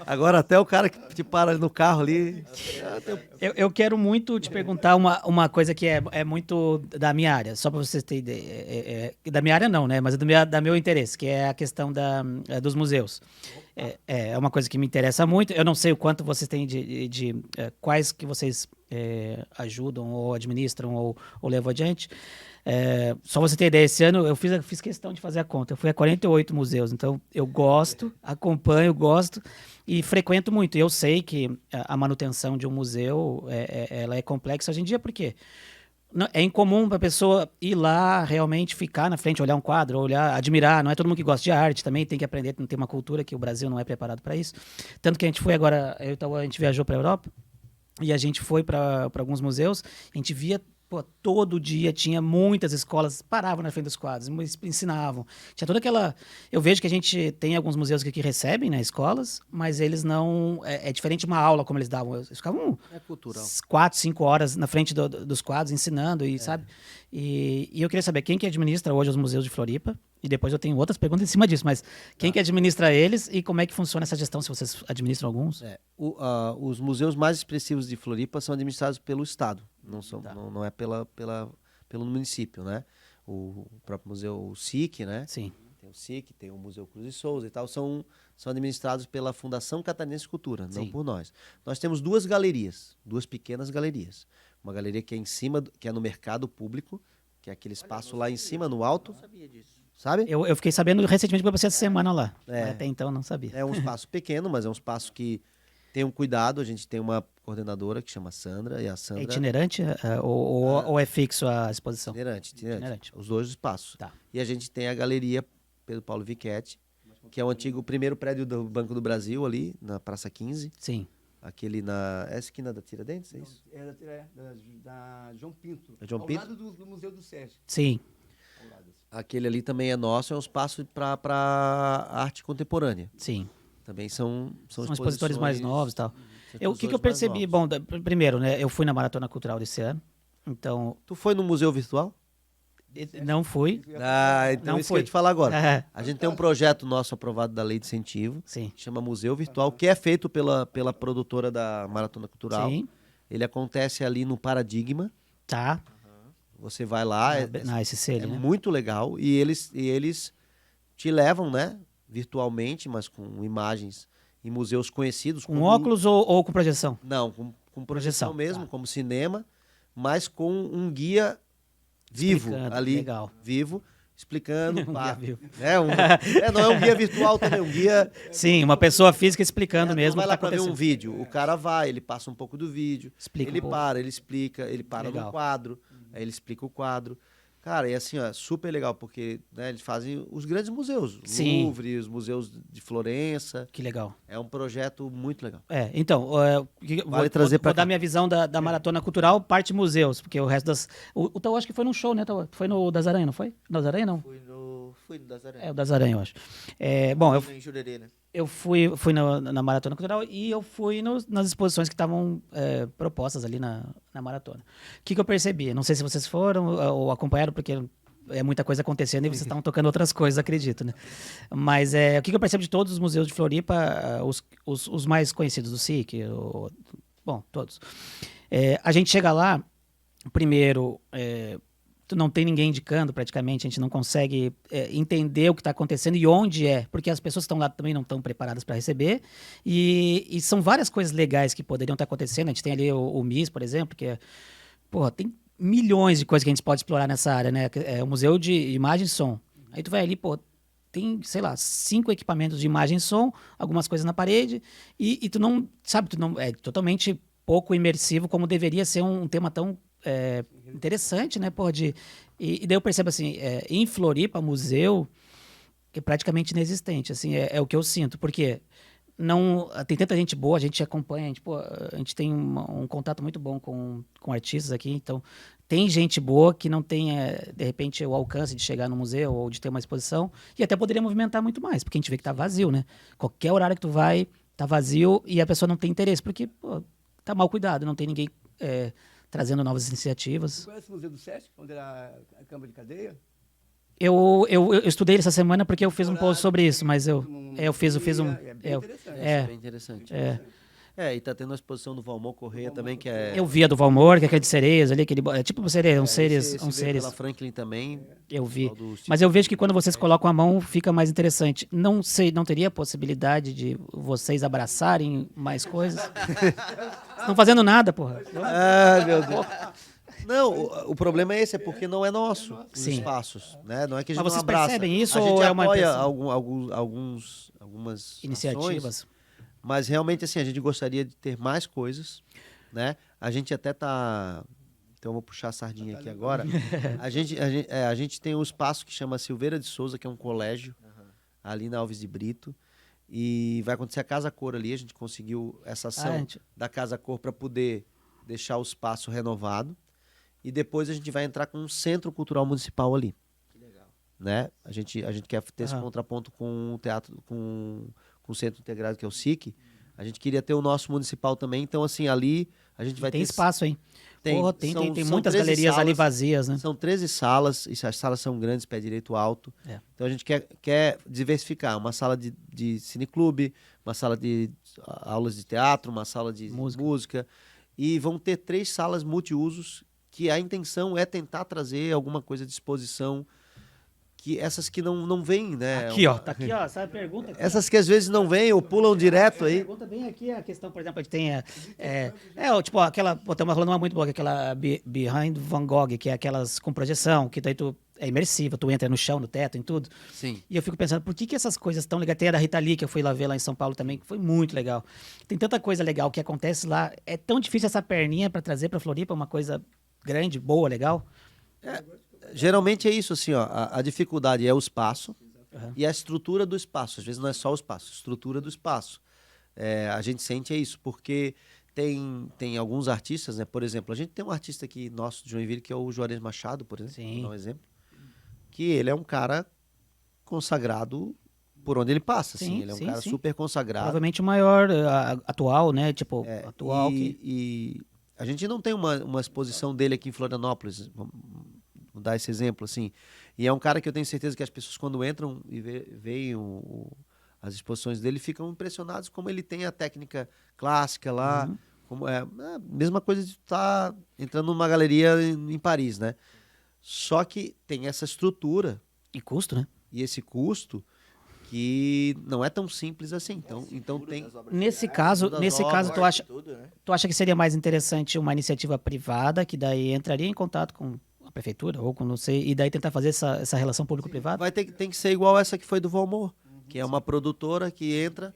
Agora até o cara que te para no carro ali. Eu quero muito te perguntar uma coisa que é muito da minha área, só para vocês terem ideia. Da minha área não, né? Mas é da meu interesse, que é a questão dos museus. É uma coisa que me interessa muito. Eu não sei o quanto vocês têm quais que vocês ajudam ou administram ou levam adiante. Só você ter ideia, esse ano eu fiz questão de fazer a conta. Eu fui a 48 museus, então eu gosto, acompanho, gosto e frequento muito. Eu sei que a manutenção de um museu ela é complexa hoje em dia, porque é incomum para a pessoa ir lá, realmente ficar na frente, olhar um quadro, olhar, admirar. Não é todo mundo que gosta de arte, também tem que aprender, tem uma cultura que o Brasil não é preparado para isso. Tanto que a gente foi agora, a gente viajou para a Europa e a gente foi para alguns museus, a gente via... Pô, todo dia tinha muitas escolas, paravam na frente dos quadros, ensinavam. Tinha toda aquela... Eu vejo que a gente tem alguns museus que recebem, né, escolas, mas eles não... É diferente de uma aula como eles davam. Eles ficavam É cultural. 4, 5 horas na frente dos quadros, ensinando, e sabe? E eu queria saber quem que administra hoje os museus de Floripa, e depois eu tenho outras perguntas em cima disso, mas quem que administra eles e como é que funciona essa gestão, se vocês administram alguns? Os museus mais expressivos de Floripa são administrados pelo Estado, não é pelo município, né? O próprio museu, o SIC, né? Sim. Tem o SIC, tem o Museu Cruz de Souza e tal, são administrados pela Fundação Catarinense de Cultura, não Sim. por nós. Nós temos duas pequenas galerias. Uma galeria que é em cima, que é no mercado público, que é aquele espaço lá em cima, no alto, Não sabia disso. sabe? Eu fiquei sabendo recentemente que eu passei essa semana lá. É. Até então eu não sabia. É um espaço pequeno, mas é um espaço que tem um cuidado. A gente tem uma coordenadora que chama Sandra, e a É Sandra... itinerante ou é fixo a exposição? Itinerante. Itinerante. Os dois espaços. Tá. E a gente tem a galeria Pedro Paulo Vichetti, que é o antigo primeiro prédio do Banco do Brasil, ali, na Praça 15. Sim. Aquele na... É a esquina da Tiradentes, é isso? Da João Pinto. É João ao Pinto? lado do Museu do SESC. Sim. Ao lado, assim. Aquele ali também é nosso, é um espaço para arte contemporânea. Sim. Também são São expositores mais novos e tal. O que eu expositores mais percebi? novos. Bom, primeiro, né? Eu fui na Maratona Cultural desse ano. Então, Tu foi no Museu Virtual? não fui. Ah, então Não isso que eu ia fui. te falar agora. É, A gente tem um projeto nosso aprovado da Lei de Incentivo, sim. que chama Museu Virtual, que é feito pela produtora da Maratona Cultural. Sim. Ele acontece ali no Paradigma. Tá. Você vai lá, Na SC ali, né? muito legal. E eles te levam, né? Virtualmente, mas com imagens em museus conhecidos. Com óculos ou com projeção? Não, com projeção Projeção, mesmo, tá. como cinema, mas com um guia vivo Explicando, ali. legal. Vivo, explicando. Um pá. guia vivo. Não é um guia virtual também, um guia. Sim, uma pessoa física explicando Não mesmo vai o que lá tá para ver um acontecendo. vídeo. O cara vai, ele passa um pouco do vídeo. Explica Ele um pouco. para, ele explica, ele para Legal. no quadro, aí ele explica o quadro. Cara, e assim, ó, super legal, porque né, eles fazem os grandes museus. O Sim. Louvre, os museus de Florença. Que legal. É um projeto muito legal. Então, Vale trazer pra vou dar cá. minha visão da Maratona Cultural, parte museus, porque o resto das... O Tau acho que foi num show, né, Tau? Foi no Das Aranha, não foi? Das Aranha, não? Fui no das Aranhas. É, o Das Aranha, eu acho. Bom, Fui em Jurerê, né? eu fui na Maratona Cultural e eu fui nas exposições que estavam propostas ali na Maratona. O que eu percebi? Não sei se vocês foram ou acompanharam, porque é muita coisa acontecendo e vocês estavam tocando outras coisas, acredito, né? Mas o que eu percebo de todos os museus de Floripa, os mais conhecidos do SIC, bom, todos. A gente chega lá, primeiro... tu não tem ninguém indicando praticamente, a gente não consegue entender o que está acontecendo e onde é, porque as pessoas que estão lá também não estão preparadas para receber, e são várias coisas legais que poderiam estar acontecendo. A gente tem ali o MIS, por exemplo, que tem milhões de coisas que a gente pode explorar nessa área, né? É o Museu de Imagem e Som. Aí tu vai ali, tem, sei lá, 5 equipamentos de imagem e som, algumas coisas na parede, e tu não, sabe, é totalmente pouco imersivo, como deveria ser um tema tão interessante, né, e daí eu percebo assim, em Floripa, museu é praticamente inexistente, assim, é o que eu sinto, porque não tem tanta gente boa, a gente acompanha, a gente tem um contato muito bom com artistas aqui, então tem gente boa que não tem, de repente, o alcance de chegar no museu ou de ter uma exposição, e até poderia movimentar muito mais, porque a gente vê que tá vazio, né? Qualquer horário que tu vai, tá vazio e a pessoa não tem interesse, porque tá mal cuidado, não tem ninguém trazendo novas iniciativas. Você conhece o Museu do SESC, onde era a Câmara de Cadeia? Eu estudei essa semana porque eu fiz um post sobre isso, mas eu fiz um... É bem interessante. É bem interessante. E tá tendo a exposição do Valmor Correia também, que é... Eu vi a do Valmor, que é aquele de sereias ali, é tipo sereia, seres. Esse veio pela Franklin também. Eu vi. pessoal do Mas eu vejo que quando vocês colocam a mão, fica mais interessante. Não sei, não teria possibilidade de vocês abraçarem mais coisas? Estão fazendo nada, porra. Ah, meu Deus. Não, o problema é esse, é porque não é nosso os Sim. espaços, né? Não é que a gente Mas não vocês abraça. percebem isso a gente ou é uma apoia impressão? algumas Iniciativas. ações, mas realmente assim, a gente gostaria de ter mais coisas, né? A gente até tá... Então eu vou puxar a sardinha aqui agora. A gente tem um espaço que chama Silveira de Souza, que é um colégio ali na Alves de Brito. E vai acontecer a Casa Cor ali. A gente conseguiu essa ação da Casa Cor para poder deixar o espaço renovado. E depois a gente vai entrar com um centro cultural municipal ali. Que legal. Né? A gente quer ter esse contraponto com o teatro, com o centro integrado, que é o SIC. A gente queria ter o nosso municipal também. Então, assim, ali a gente vai Tem ter... espaço, hein? Tem São muitas 13 galerias ali salas, vazias, né? São 13 salas, e as salas são grandes, pé direito alto. Então a gente quer diversificar. Uma sala de cineclube, uma sala de aulas de teatro, uma sala de música. E vão ter 3 salas multiusos, que a intenção é tentar trazer alguma coisa de exposição, que essas que não vêm, né? Tá aqui, ó, essa pergunta aqui. Essas que às vezes não vêm ou pulam direto aí. Pergunta bem aqui a questão, por exemplo, a gente tem tipo aquela, estamos falando uma muito boa, que é aquela Behind Van Gogh, que é aquelas com projeção, que daí é imersiva, tu entra no chão, no teto, em tudo. Sim. E eu fico pensando, por que essas coisas tão legais? Tem a da Rita Lee, que eu fui lá ver lá em São Paulo também, que foi muito legal. Tem tanta coisa legal que acontece lá, é tão difícil essa perninha para trazer para Floripa uma coisa grande, boa, legal. Geralmente é isso, assim, ó, a dificuldade é o espaço, Aham. e a estrutura do espaço. Às vezes não é só o espaço, a estrutura do espaço. A gente sente isso, porque tem alguns artistas, né? Por exemplo, a gente tem um artista aqui nosso de Joinville, que é o Juarez Machado, por exemplo, Sim. vou dar um exemplo, que ele é um cara consagrado por onde ele passa, Sim, assim. Ele é um sim, cara sim. super consagrado. Provavelmente o maior atual, né? Tipo, atual que... E a gente não tem uma exposição dele aqui em Florianópolis, vamos dar esse exemplo, assim. E é um cara que eu tenho certeza que as pessoas, quando entram e veem as exposições dele, ficam impressionados como ele tem a técnica clássica lá. Uhum. Como é a mesma coisa de estar entrando numa galeria em Paris, né? Só que tem essa estrutura E custo, né? e esse custo que não é tão simples assim. Então tem... Nesse caso, das nesse obras, caso Tudo, né? tu acha que seria mais interessante uma iniciativa privada, que daí entraria em contato com a prefeitura, ou com não sei, e daí tentar fazer essa relação público-privada? Tem que ser igual essa que foi do Valmor, que é uma produtora que entra,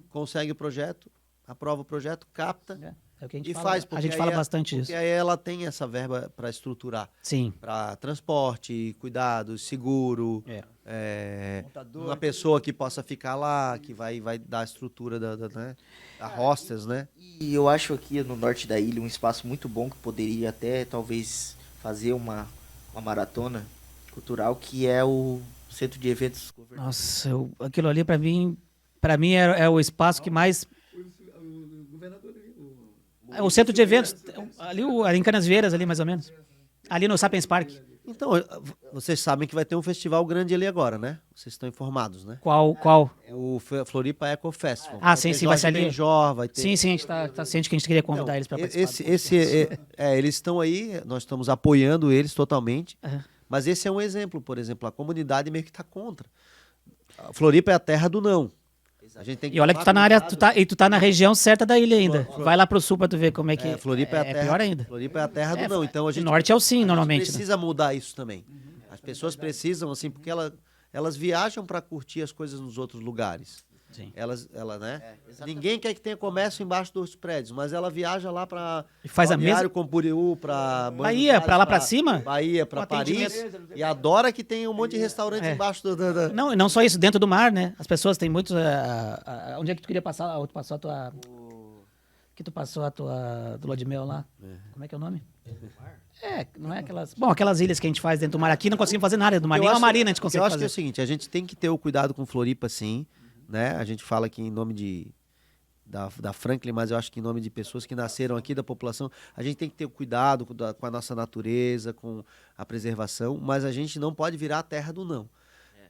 consegue o projeto, aprova o projeto, capta É o que a gente e fala. faz. A gente fala bastante porque isso. aí ela tem essa verba para estruturar, Sim. para transporte, cuidados, seguro, Montador, uma pessoa que possa ficar lá, que vai dar a estrutura né, a hostess, né? E eu acho aqui no norte da ilha um espaço muito bom que poderia até talvez fazer uma maratona cultural, que é o Centro de Eventos Governamentais. Nossa, aquilo ali para mim é o espaço que mais... O governador ali, O centro de eventos, ali em Canasvieiras, ali mais ou menos. Ali no Sapiens Park. Então, vocês sabem que vai ter um festival grande ali agora, né? Vocês estão informados, né? Qual? É o Floripa Eco Festival. Ah, sim, sim, vai ser ali. Benjor, vai ter... Sim, a gente tá ciente que a gente queria convidar eles para participar. Eles estão aí, nós estamos apoiando eles totalmente, Aham. mas esse é um exemplo, por exemplo, a comunidade meio que está contra. A Floripa é a terra do não. A gente tem que E olha que tu tá tomar na área, cuidado. tu tá na região certa da ilha ainda. Vai lá pro sul pra tu ver como é que Floripa é a terra, pior ainda. Floripa é a terra do não. Então a gente norte é o sim, a gente normalmente, né? precisa mudar isso também. As pessoas precisam, assim, porque elas viajam para curtir as coisas nos outros lugares. Sim. Ela, né? exatamente. Ninguém quer que tenha comércio embaixo dos prédios, mas ela viaja lá para E faz a mesma... Camboriú, para Bahia, pra lá pra cima? Bahia, para Um Paris, atendimento. e adora que tem um monte de restaurante embaixo do. Não, e não só isso, dentro do mar, né? As pessoas têm muitos... onde é que tu queria passar? Tu passou a tua... Que tu passou a tua lua de mel lá? Como é que é o nome? Não é aquelas... Bom, aquelas ilhas que a gente faz dentro do mar. Aqui não conseguimos fazer nada dentro do mar. Nem uma marina a gente consegue Eu acho que é fazer. o seguinte, a gente tem que ter o cuidado com Floripa, sim, né? A gente fala aqui em nome da Franklin, mas eu acho que em nome de pessoas que nasceram aqui, da população, a gente tem que ter cuidado com a nossa natureza, com a preservação, mas a gente não pode virar a terra do não.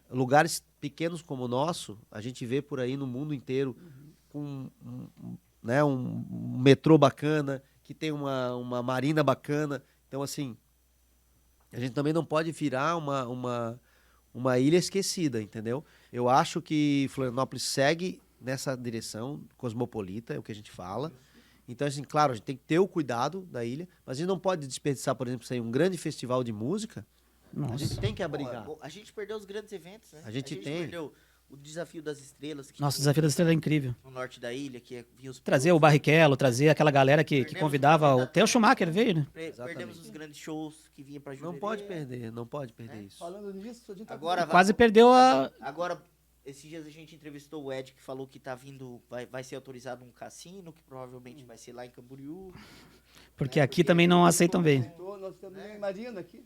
Lugares pequenos como o nosso, a gente vê por aí no mundo inteiro, com um metrô bacana, que tem uma marina bacana. Então, assim, a gente também não pode virar uma ilha esquecida, entendeu? Eu acho que Florianópolis segue nessa direção cosmopolita, é o que a gente fala. Então, assim, claro, a gente tem que ter o cuidado da ilha, mas a gente não pode desperdiçar, por exemplo, um grande festival de música. A gente tem que abrigar. A gente perdeu os grandes eventos, né? A gente tem. Perdeu o Desafio das Estrelas. Que Nossa, o tinha Desafio da Estrela é incrível. no norte da ilha, que vinha os Trazer o Barrichello, trazer aquela galera que convidava... Até o Schumacher veio, né? Perdemos os grandes shows que vinha pra Jurerê. Não pode perder isso. falando nisso, a gente tá Agora Quase perdeu a... Agora, esses dias a gente entrevistou o Ed, que falou que tá vindo, vai ser autorizado um cassino, que provavelmente vai ser lá em Camboriú. Porque aqui também não aceitam bem. Nós temos uma marina aqui.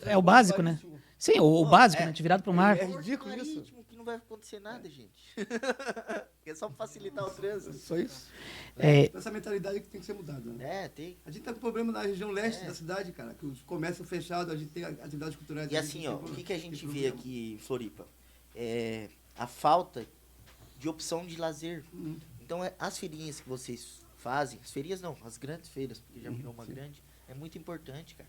É o básico, né? Sim, o básico, né? De virado pro mar. É ridículo Porto isso. Marítimo, que não vai acontecer nada, gente. É só pra facilitar o trânsito. Só isso. É, Essa mentalidade que tem que ser mudada. Né? Tem. A gente tá com problema na região leste da cidade, cara, que os comércios fechados, a gente tem atividades culturais. E assim, ó, o que a gente vê aqui em Floripa? É a falta de opção de lazer. Então, as feirinhas que vocês fazem, as feirinhas não, as grandes feiras, porque já virou uma grande, é muito importante, cara.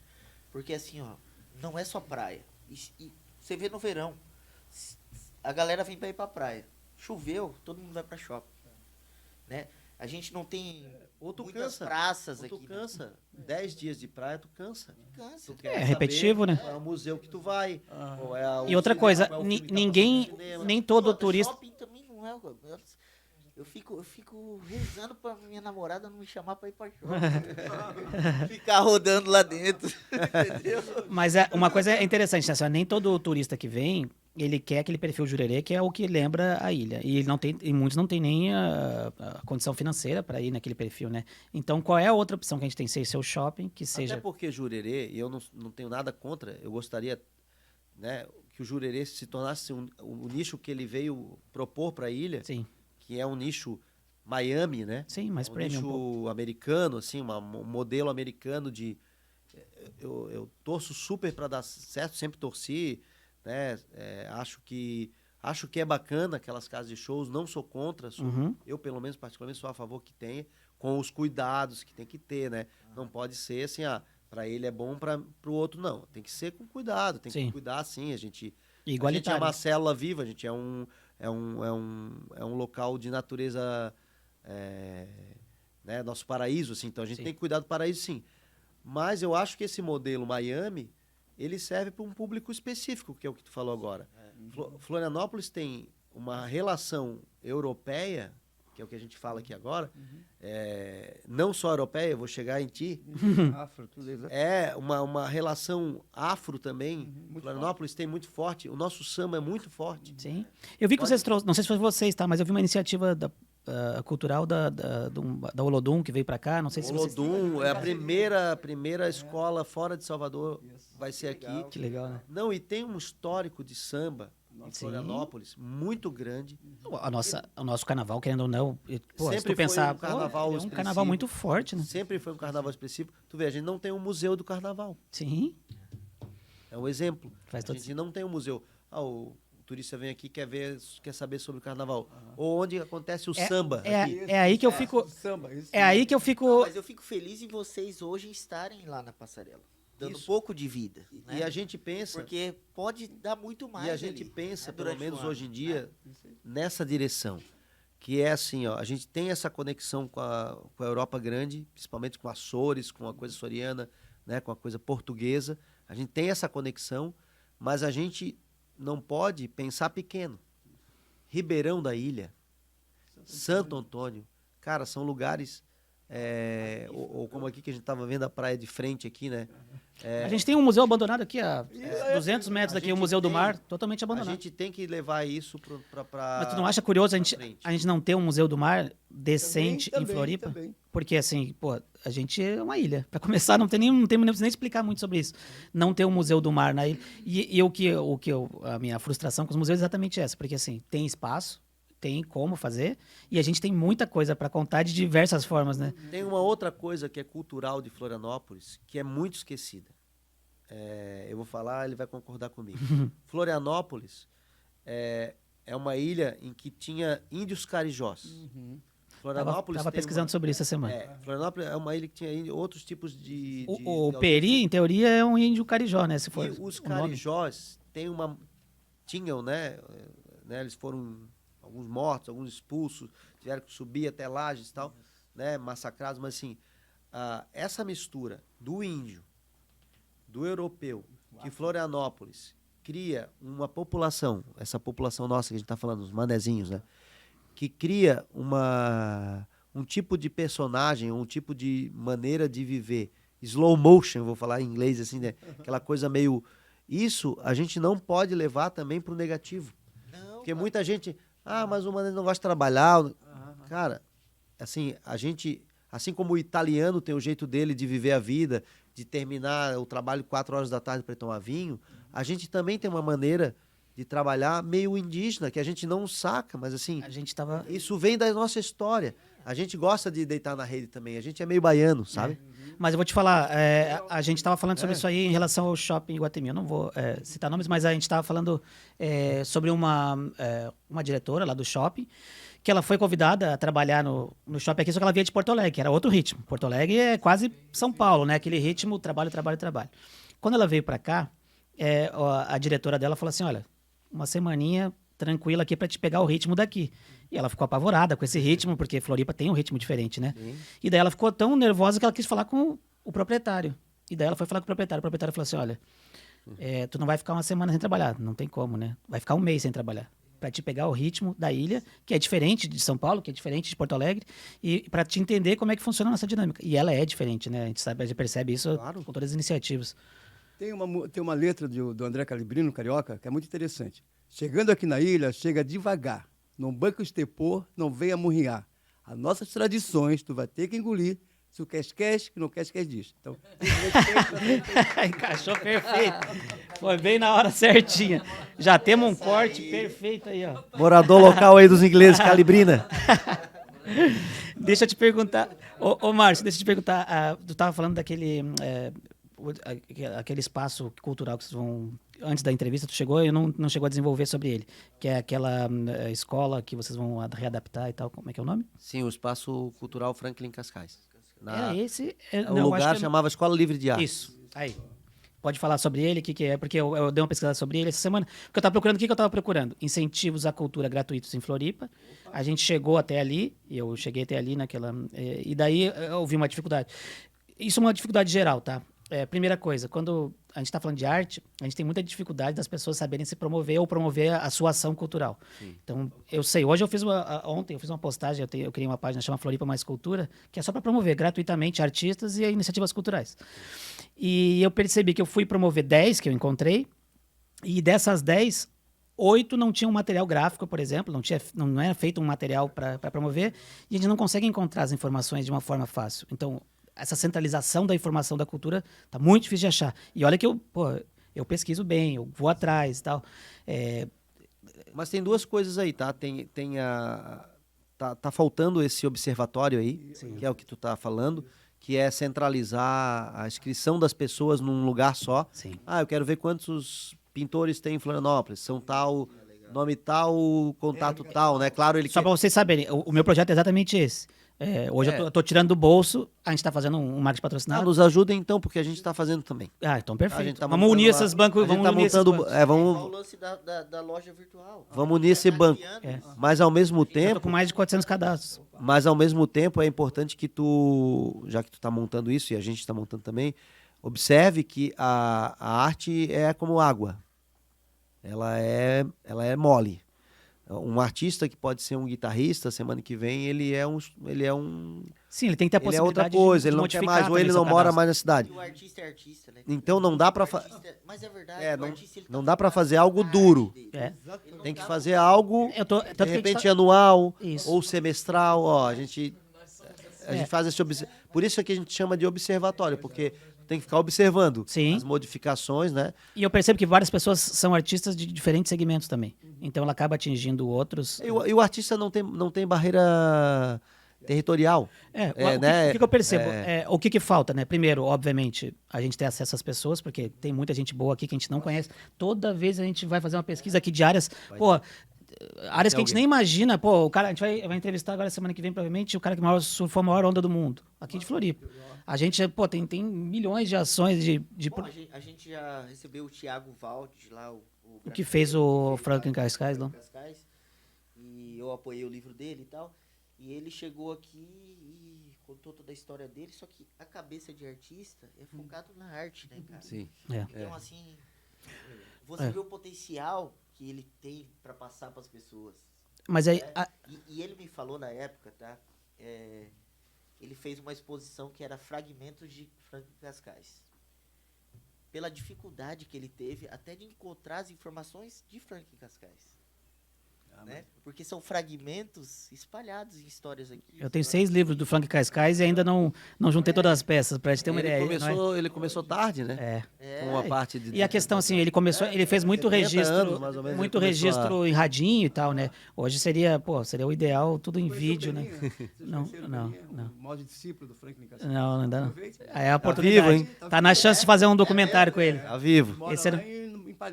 Porque assim, ó, não é só praia. E você vê no verão, a galera vem pra ir pra praia. Choveu, todo mundo vai pra shopping. Né? A gente não tem Ou tu muitas cansa. praças Ou tu aqui. cansa. 10 dias de praia, tu cansa. Cansa. Tu quer repetitivo, saber né? Qual é o museu que tu vai. Qual é E outra coisa, qual é o filme que tá ninguém, passando no cinema. nem todo Outra, turista... Shopping também não é. Eu fico rezando pra minha namorada não me chamar pra ir pra shopping. Ficar rodando lá dentro. Entendeu? Mas uma coisa é interessante, né? Nem todo turista que vem ele quer aquele perfil Jurerê, que é o que lembra a ilha. E ele não tem, e muitos não têm nem a condição financeira para ir naquele perfil, né? Então, qual é a outra opção que a gente tem? Ser o shopping, que seja... Até porque Jurerê, e eu não tenho nada contra, eu gostaria, né, que o Jurerê se tornasse o nicho que ele veio propor para a ilha, Sim, que é um nicho Miami, né? sim, mais Um premium. nicho americano, assim, um modelo americano de... Eu torço super para dar certo, sempre torci, né? Acho que é bacana aquelas casas de shows, não sou contra, eu pelo menos particularmente sou a favor que tenha, com os cuidados que tem que ter, né? Não pode ser assim, para ele é bom, para o outro não. Tem que ser com cuidado, tem Sim. que cuidar assim, a gente é Igualitário. uma célula viva, a gente é um local de natureza, né? Nosso paraíso, assim, então a gente Sim. tem que cuidar do paraíso, sim. Mas eu acho que esse modelo Miami, ele serve para um público específico, que é o que tu falou agora. Florianópolis tem uma relação europeia, que é o que a gente fala aqui agora, não só europeia, eu vou chegar em ti, Afro, tudo isso. uma relação afro também. Florianópolis tem muito forte, o nosso samba é muito forte. Sim. Eu vi que vocês trouxeram, não sei se foi vocês, tá? Mas eu vi uma iniciativa cultural da Olodum, que veio para cá, não sei se vocês... Olodum é a primeira escola fora de Salvador, vai ser aqui. Que legal, né? Não, e tem um histórico de samba em Sim. Florianópolis muito grande. O nosso carnaval, querendo ou não, pô, se Sempre tu foi pensar, um carnaval é um expressivo. carnaval muito forte, né? Sempre foi um carnaval específico. Tu vê, a gente não tem um museu do carnaval. Sim, É um exemplo. Faz A todo gente não tem um museu. O turista vem aqui, quer saber sobre o carnaval. Ou onde acontece o samba. aqui. é aí que eu fico... Samba, isso. É aí que eu fico... Mas eu fico feliz em vocês hoje estarem lá na passarela, dando um Isso. pouco de vida. Né? E a gente pensa, Porque pode dar muito mais. e a gente ali, pensa, né, pelo durante menos o ano, hoje em dia, né? nessa direção. Que é assim, ó, a gente tem essa conexão com a Europa Grande, principalmente com Açores, com a coisa açoriana, né, com a coisa portuguesa. A gente tem essa conexão, mas a gente não pode pensar pequeno. Ribeirão da Ilha, Santo Antônio, cara, são lugares, ou como aqui que a gente estava vendo a praia de frente aqui, né? A gente tem um museu abandonado aqui, a 200 metros A daqui, o gente Museu do tem- Mar, totalmente A abandonado. gente tem que levar isso para... Mas tu não acha curioso a frente. gente não ter um Museu do Mar decente em Floripa? Também. Porque, assim, pô, a gente é uma ilha. Para começar, não temos nem explicar muito sobre isso. Não ter um Museu do Mar na ilha. E a minha frustração com os museus é exatamente essa. Porque, assim, tem espaço, tem como fazer, e a gente tem muita coisa para contar de diversas formas, né? Tem uma outra coisa que é cultural de Florianópolis, que é muito esquecida. Eu vou falar, ele vai concordar comigo. Florianópolis é uma ilha em que tinha índios carijós. Florianópolis Tava tem pesquisando sobre isso essa semana. Florianópolis é uma ilha que tinha outros tipos de... O Peri, em teoria, é um índio carijó, né? Se for E os o nome. carijós tinham, né? Eles foram alguns mortos, alguns expulsos, tiveram que subir até Lages e tal, né? Massacrados, mas assim, essa mistura do índio, do europeu, que Florianópolis cria uma população, essa população nossa que a gente está falando, os manezinhos, né? Que cria um tipo de personagem, um tipo de maneira de viver, slow motion, vou falar em inglês assim, né? Aquela coisa meio... Isso a gente não pode levar também para o negativo. Não, Porque muita gente... mas o maneiro não gosta de trabalhar. Cara, assim, assim como o italiano tem o jeito dele de viver a vida, de terminar o trabalho 4 horas da tarde para tomar vinho, a gente também tem uma maneira de trabalhar meio indígena, que a gente não saca, mas assim, A gente tava... isso vem da nossa história. A gente gosta de deitar na rede também, a gente é meio baiano, sabe? Mas eu vou te falar, a gente estava falando sobre isso aí em relação ao shopping Iguatemi. Eu não vou citar nomes, mas a gente estava falando sobre uma diretora lá do shopping, que ela foi convidada a trabalhar no shopping aqui, só que ela via de Porto Alegre, que era outro ritmo. Porto Alegre é quase São Paulo, né? Aquele ritmo, trabalho, trabalho, trabalho. Quando ela veio para cá, a diretora dela falou assim, olha, uma semaninha tranquila aqui para te pegar o ritmo daqui. E ela ficou apavorada com esse ritmo, porque Floripa tem um ritmo diferente, né? Sim. E daí ela ficou tão nervosa que ela quis falar com o proprietário. E daí ela foi falar com o proprietário falou assim, olha, tu não vai ficar uma semana sem trabalhar, não tem como, né? Vai ficar um mês sem trabalhar. Para te pegar o ritmo da ilha, que é diferente de São Paulo, que é diferente de Porto Alegre, e para te entender como é que funciona a nossa dinâmica. E ela é diferente, né? A gente percebe isso Claro. com todas as iniciativas. Tem uma letra do André Calibrino, Carioca, que é muito interessante. Chegando aqui na ilha, chega devagar. Não banca o estepor, não venha murrinhar. As nossas tradições, tu vai ter que engolir. Se o quer, que não quer diz. Então, Encaixou perfeito. Foi bem na hora certinha. Já temos um corte perfeito aí, ó. Morador local aí dos ingleses, Calibrina. Deixa eu te perguntar, ô Márcio, deixa eu te perguntar, tu estava falando daquele aquele espaço cultural que vocês vão, antes da entrevista tu chegou e não chegou a desenvolver sobre ele, que é aquela escola que vocês vão readaptar e tal, como é que é o nome? Sim, o Espaço Cultural Franklin Cascais. O não, lugar chamava Escola Livre de Arte. Isso, aí. Pode falar sobre ele, o que é, porque eu dei uma pesquisada sobre ele essa semana. Porque eu estava procurando, o que eu estava procurando? Incentivos à cultura gratuitos em Floripa. A gente chegou até ali, eu cheguei até ali naquela... E daí eu vi uma dificuldade. Isso é uma dificuldade geral, tá? Primeira coisa, quando a gente está falando de arte, a gente tem muita dificuldade das pessoas saberem se promover ou promover a sua ação cultural. Sim. Então, eu sei, hoje ontem eu fiz uma postagem, eu criei uma página chamada Floripa Mais Cultura, que é só para promover gratuitamente artistas e iniciativas culturais. E eu percebi que eu fui promover 10 que eu encontrei, e dessas 10, 8 não tinham material gráfico, por exemplo, não era feito um material para promover, e a gente não consegue encontrar as informações de uma forma fácil. Então, essa centralização da informação da cultura tá muito difícil de achar. E olha que eu pesquiso bem, eu vou atrás e tal. Mas tem duas coisas aí, tá? Tá faltando esse observatório aí, sim, que é o que tu tá falando, que é centralizar a inscrição das pessoas num lugar só. Sim. Eu quero ver quantos pintores tem em Florianópolis, são tal, nome tal, contato tal, né? Claro, Só para vocês saberem, o meu projeto é exatamente esse. Hoje eu tô tirando do bolso, a gente está fazendo um marketing patrocinado. Nos ajudem então, porque a gente está fazendo também. Então perfeito. Vamos unir esses bancos. Vamos unir esses bancos. O lance da loja virtual. Vamos unir esse banco. Mas ao mesmo tempo... Eu tô com mais de 400 cadastros. Mas ao mesmo tempo é importante que tu, já que tu está montando isso, e a gente está montando também, observe que a arte é como água. Ela é mole. Um artista que pode ser um guitarrista, semana que vem, ele é um... Sim, ele tem que ter a possibilidade ele é outra coisa, ele não quer mais, ou ele não mora mais na cidade. E o artista é artista, né? Então não dá para Mas é verdade, não dá para fazer algo duro. Tem que fazer algo, de repente, anual, isso, ou semestral. A gente faz esse... Por isso é que a gente chama de observatório, porque tem que ficar observando, sim, as modificações, né? E eu percebo que várias pessoas são artistas de diferentes segmentos também. Então ela acaba atingindo outros. E o artista não tem barreira territorial. O que eu percebo? O que falta, né? Primeiro, obviamente, a gente ter acesso às pessoas, porque tem muita gente boa aqui que a gente não conhece. Toda vez a gente vai fazer uma pesquisa aqui de áreas... áreas que a gente nem imagina. O cara, a gente vai entrevistar agora semana que vem, provavelmente, o cara que surfou a maior onda do mundo, aqui de Floripa. A gente, tem milhões de ações de... Bom, a gente já recebeu o Thiago Valde lá, o que fez o Franklin Cascais, não? E eu apoiei o livro dele e tal. E ele chegou aqui e contou toda a história dele, só que a cabeça de artista é focado na arte, né, cara? Sim. Então, assim, você vê o potencial que ele tem para passar para as pessoas. Mas aí... E ele me falou na época, tá? Ele fez uma exposição que era fragmentos de Franklin Cascais. Pela dificuldade que ele teve até de encontrar as informações de Franklin Cascais. Né? Porque são fragmentos espalhados em histórias aqui. Eu tenho 6 livros do Franklin Cascais e ainda não juntei todas as peças, para a gente ter uma ideia. Ele começou tarde, né? Com uma parte de... E a questão, assim, ele fez muito registro, registro em radinho e tal, né? Hoje seria o ideal, tudo em vídeo, né? Não. O modo discípulo do Franklin Cascais. Não, ainda não. É a oportunidade. Vivo, hein? Tá na chance de fazer um documentário com ele. Tá vivo. Esse era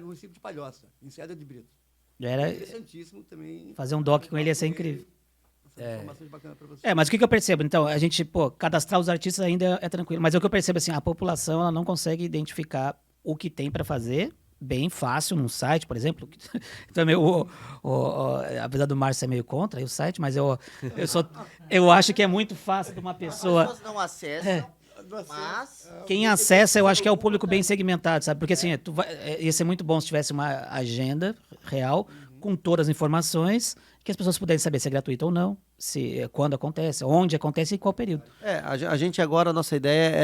no município de Palhoça, em Cedro de Brito. Era interessantíssimo também. Fazer um doc com ele ia ser incrível. Informações bacanas pra você. Mas o que eu percebo? Então, a gente, cadastrar os artistas ainda é tranquilo. Mas o que eu percebo, assim, a população ela não consegue identificar o que tem para fazer bem fácil num site, por exemplo. Também apesar do Márcio ser meio contra o site, mas eu acho que é muito fácil de uma pessoa... As pessoas não acessam. Mas quem acessa, eu acho que é o público bem segmentado, sabe? Porque assim, ia ser muito bom se tivesse uma agenda real com todas as informações que as pessoas pudessem saber se é gratuito ou não, quando acontece, onde acontece e qual período. A gente agora, a nossa ideia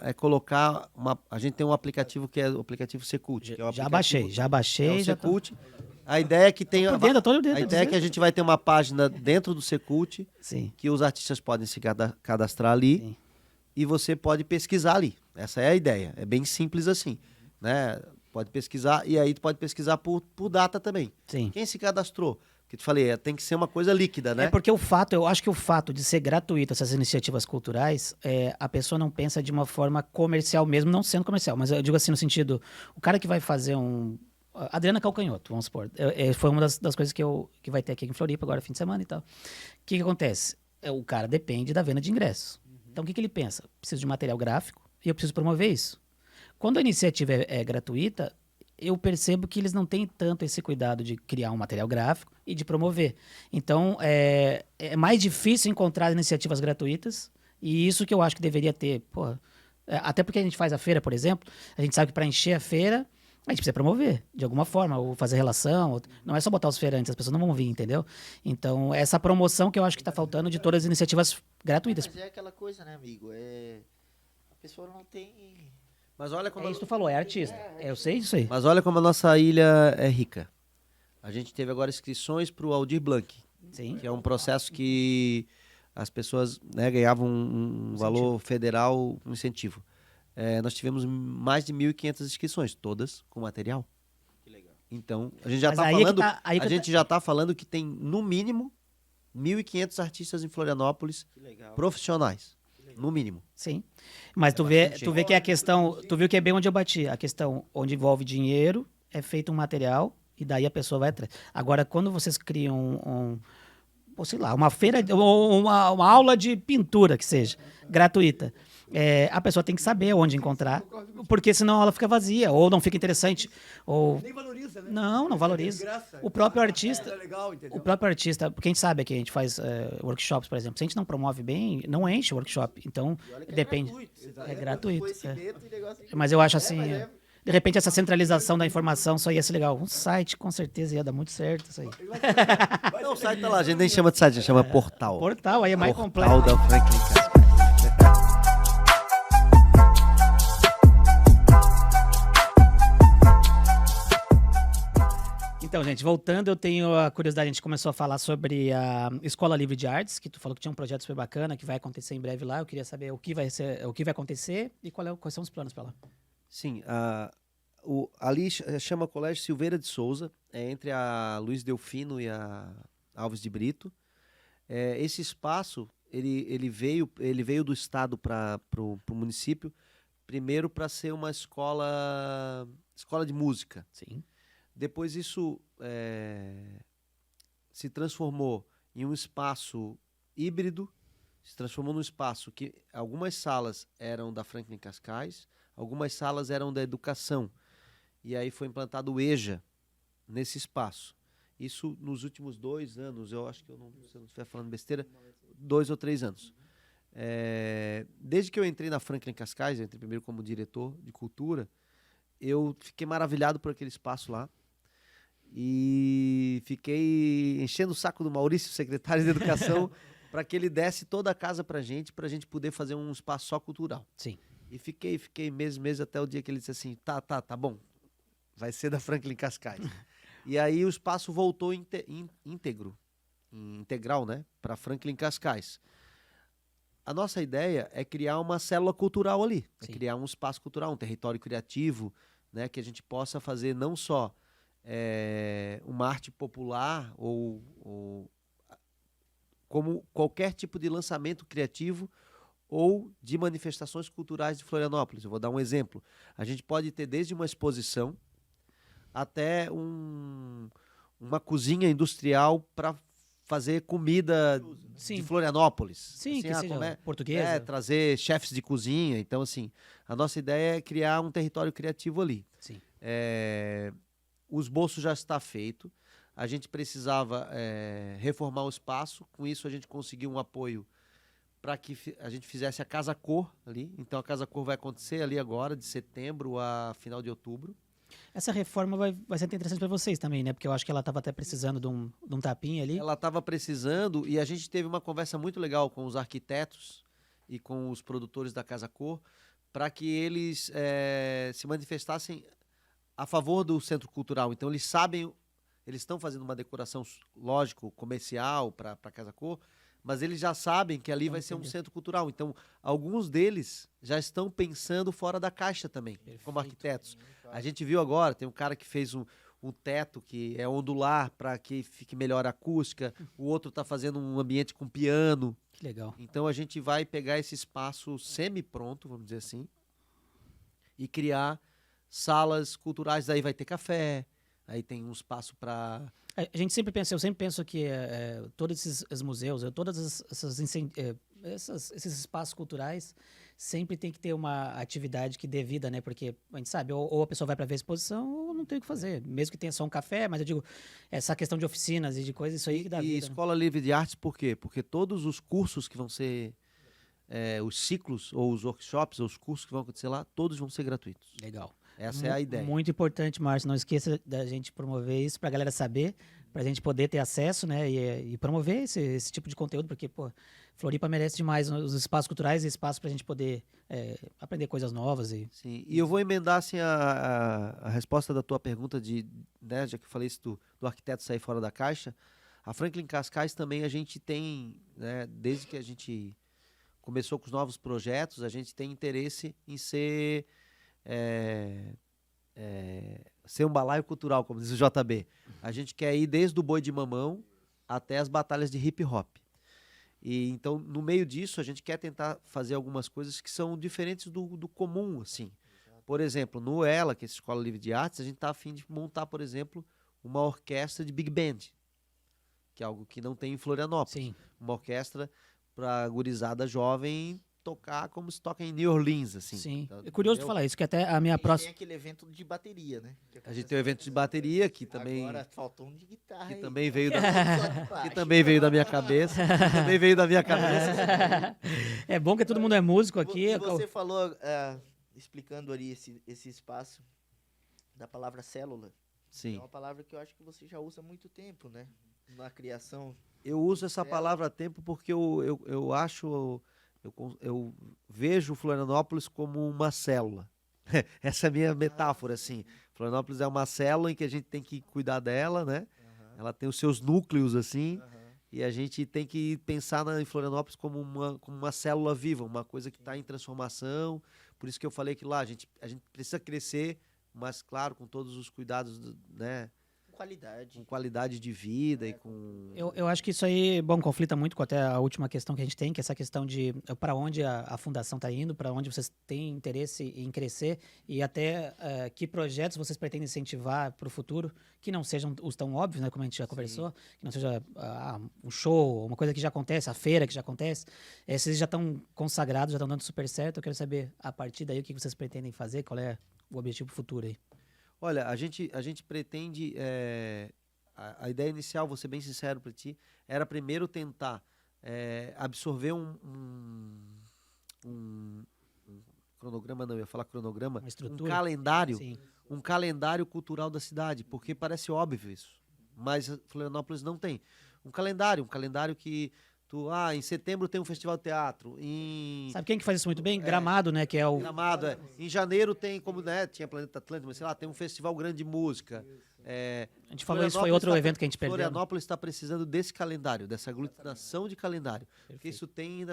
é colocar a gente tem um aplicativo que é o aplicativo Secult. Já baixei. O Secult, A ideia é que tenha. Tô dentro, A ideia é que a gente vai ter uma página dentro do Secult Sim, que os artistas podem se cadastrar ali sim. e você pode pesquisar ali. Essa é a ideia. É bem simples assim, né? Pode pesquisar e aí tu pode pesquisar por data também. Sim. Quem se cadastrou? Que te falei, tem que ser uma coisa líquida, né? É porque eu acho que o fato de ser gratuito essas iniciativas culturais, a pessoa não pensa de uma forma comercial mesmo, não sendo comercial, mas eu digo assim no sentido, o cara que vai fazer a Adriana Calcanhoto, vamos supor, foi uma das coisas que vai ter aqui em Floripa agora, fim de semana e tal. O que acontece? O cara depende da venda de ingressos. Então o que ele pensa? Preciso de material gráfico e eu preciso promover isso. Quando a iniciativa é gratuita, eu percebo que eles não têm tanto esse cuidado de criar um material gráfico e de promover. Então, é mais difícil encontrar iniciativas gratuitas e isso que eu acho que deveria ter. Porra, até porque a gente faz a feira, por exemplo, a gente sabe que para encher a feira, a gente precisa promover, de alguma forma, ou fazer relação. Não é só botar os feirantes, as pessoas não vão vir, entendeu? Então, essa promoção que eu acho que está faltando de todas as iniciativas gratuitas. Mas é aquela coisa, né, amigo? A pessoa não tem... Mas olha como É isso que tu falou, é artista. Eu sei disso aí. Mas olha como a nossa ilha é rica. A gente teve agora inscrições para o Aldir Blanc, Sim. que é um processo que as pessoas, né, ganhavam um valor federal, um incentivo. Nós tivemos mais de 1.500 inscrições, todas com material. Que legal. Então, a gente já Mas está aí é que falando, tá- aí que a gente já tá falando que tem, no mínimo, 1.500 artistas em Florianópolis Que legal. profissionais. No mínimo. Sim. Mas tu vê que a questão, tu viu que é bem onde eu bati. A questão onde envolve dinheiro, é feito um material e daí a pessoa vai atrás. Agora, quando vocês criam ou sei lá, uma feira, ou uma aula de pintura que seja, gratuita, a pessoa tem que saber onde encontrar, porque senão ela fica vazia, ou não fica interessante, ou... Nem valoriza, né? Não valoriza. De graça. O próprio artista... É legal, entendeu? O próprio artista, porque a gente sabe que a gente faz workshops, por exemplo. Se a gente não promove bem, não enche o workshop. Então, depende. É gratuito. Mas eu acho assim, de repente essa centralização da informação só ia ser legal. Um site, com certeza, ia dar muito certo isso aí. Não, o site tá lá, a gente nem chama de site, a gente chama portal. Portal, aí é mais Portal completo. da Franklin Cascais. Então, gente, voltando, eu tenho a curiosidade, a gente começou a falar sobre a Escola Livre de Artes, que tu falou que tinha um projeto super bacana, que vai acontecer em breve lá. Eu queria saber o que vai acontecer e quais são os planos para lá. Sim, ali chama Colégio Silveira de Souza, entre a Luiz Delfino e a Alves de Brito. Esse espaço, ele veio do estado para o município, primeiro para ser uma escola de música. Sim. Depois isso se transformou em um espaço híbrido, se transformou num espaço que algumas salas eram da Franklin Cascais, algumas salas eram da educação. E aí foi implantado o EJA nesse espaço. Isso nos últimos 2 anos, eu acho que se eu não estiver falando besteira, 2 ou 3 anos. Desde que eu entrei na Franklin Cascais, eu entrei primeiro como diretor de cultura, eu fiquei maravilhado por aquele espaço lá. E fiquei enchendo o saco do Maurício, secretário de Educação, para que ele desse toda a casa para a gente poder fazer um espaço só cultural. Sim. E fiquei meses até o dia que ele disse assim, tá bom, vai ser da Franklin Cascais. E aí o espaço voltou integral, né, para Franklin Cascais. A nossa ideia é criar uma célula cultural ali, criar um espaço cultural, um território criativo, né, que a gente possa fazer não só uma arte popular ou como qualquer tipo de lançamento criativo ou de manifestações culturais de Florianópolis. Eu vou dar um exemplo. A gente pode ter desde uma exposição até uma cozinha industrial para fazer comida de Florianópolis. Sim, assim, que seja portuguesa. Trazer chefes de cozinha. Então, assim, a nossa ideia é criar um território criativo ali. Sim. O esboço já está feito. A gente precisava reformar o espaço. Com isso, a gente conseguiu um apoio para que a gente fizesse a Casa Cor ali. Então, a Casa Cor vai acontecer ali agora, de setembro a final de outubro. Essa reforma vai ser interessante para vocês também, né? Porque eu acho que ela estava até precisando de um tapinha ali. Ela estava precisando e a gente teve uma conversa muito legal com os arquitetos e com os produtores da Casa Cor para que eles se manifestassem a favor do Centro Cultural. Então, eles sabem eles estão fazendo uma decoração, lógico, comercial para Casa Cor, mas eles já sabem que ali vai ser um centro cultural. Então, alguns deles já estão pensando fora da caixa também, como arquitetos. A gente viu agora, tem um cara que fez um teto que é ondular para que fique melhor a acústica, o outro está fazendo um ambiente com piano. Que legal. Então, a gente vai pegar esse espaço semi-pronto, vamos dizer assim, e criar salas culturais. Daí vai ter café, aí tem um espaço para... A gente sempre pensa, eu sempre penso que todos esses museus, todos esses espaços culturais sempre tem que ter uma atividade que dê vida, né? Porque a gente sabe, ou a pessoa vai para ver a exposição ou não tem o que fazer. Mesmo que tenha só um café, mas eu digo, essa questão de oficinas e de coisas, isso aí que dá vida. E Escola Livre de Artes, por quê? Porque todos os cursos que vão ser, os ciclos, ou os workshops, ou os cursos que vão acontecer lá, todos vão ser gratuitos. Legal. Essa é a ideia. Muito importante, Márcio. Não esqueça da gente promover isso para a galera saber, para a gente poder ter acesso, né? E promover esse tipo de conteúdo, porque, pô, Floripa merece demais os espaços culturais e espaço para a gente poder aprender coisas novas. Sim, e eu vou emendar assim, a resposta da tua pergunta, né, já que eu falei isso do arquiteto sair fora da caixa. A Franklin Cascais também a gente tem, né, desde que a gente começou com os novos projetos, a gente tem interesse em ser um balaio cultural, como diz o JB. A gente quer ir desde o boi de mamão até as batalhas de hip hop. E então, no meio disso, a gente quer tentar fazer algumas coisas que são diferentes do comum, assim. Por exemplo, no ELA, que é a Escola Livre de Artes, a gente está a fim de montar, por exemplo, uma orquestra de big band, que é algo que não tem em Florianópolis. Sim. Uma orquestra para gurizada jovem tocar como se toca em New Orleans, assim. Sim. Tá, É curioso tu entendeu? falar isso, que até a minha A gente próxima... tem aquele evento de bateria, né? A gente tem o evento de bateria, que também... Agora faltou um de guitarra Que aí. também veio Só de que baixo. também veio da minha cabeça. Que também veio da minha cabeça. É bom que todo mundo é músico aqui. E você falou, explicando ali esse espaço da palavra célula. É Sim. uma palavra que eu acho que você já usa há muito tempo, né? Na criação. Eu uso essa palavra a tempo porque eu acho... Eu vejo Florianópolis como uma célula. Essa é a minha metáfora, assim. Florianópolis é uma célula em que a gente tem que cuidar dela, né? Ela tem os seus núcleos, assim, e a gente tem que pensar em Florianópolis como uma célula viva, uma coisa que está em transformação. Por isso que eu falei que lá a gente precisa crescer, mas, claro, com todos os cuidados, né? Qualidade. Com qualidade de vida e com... Eu acho que isso aí, bom, conflita muito com até a última questão que a gente tem, que é essa questão de para onde a fundação está indo, para onde vocês têm interesse em crescer e até que projetos vocês pretendem incentivar para o futuro, que não sejam os tão óbvios, né, como a gente já conversou, que não seja um show, uma coisa que já acontece, a feira que já acontece. Vocês já estão consagrados, já estão dando super certo. Eu quero saber, a partir daí, o que vocês pretendem fazer, qual é o objetivo futuro aí. Olha, a gente pretende... A ideia inicial, vou ser bem sincero para ti, era primeiro tentar absorver um cronograma, não, eu ia falar cronograma, Uma estrutura. Sim. um calendário cultural da cidade, porque parece óbvio isso, mas Florianópolis não tem. Um calendário que em setembro tem um festival de teatro, Sabe quem que faz isso muito bem? Gramado, né? Que é o... Gramado, em janeiro tem, como, né, tinha Planeta Atlântico, mas sei lá, tem um festival grande de música. A gente falou isso, foi outro evento que a gente perdeu. Florianópolis está precisando desse calendário, dessa aglutinação de calendário. Porque isso tem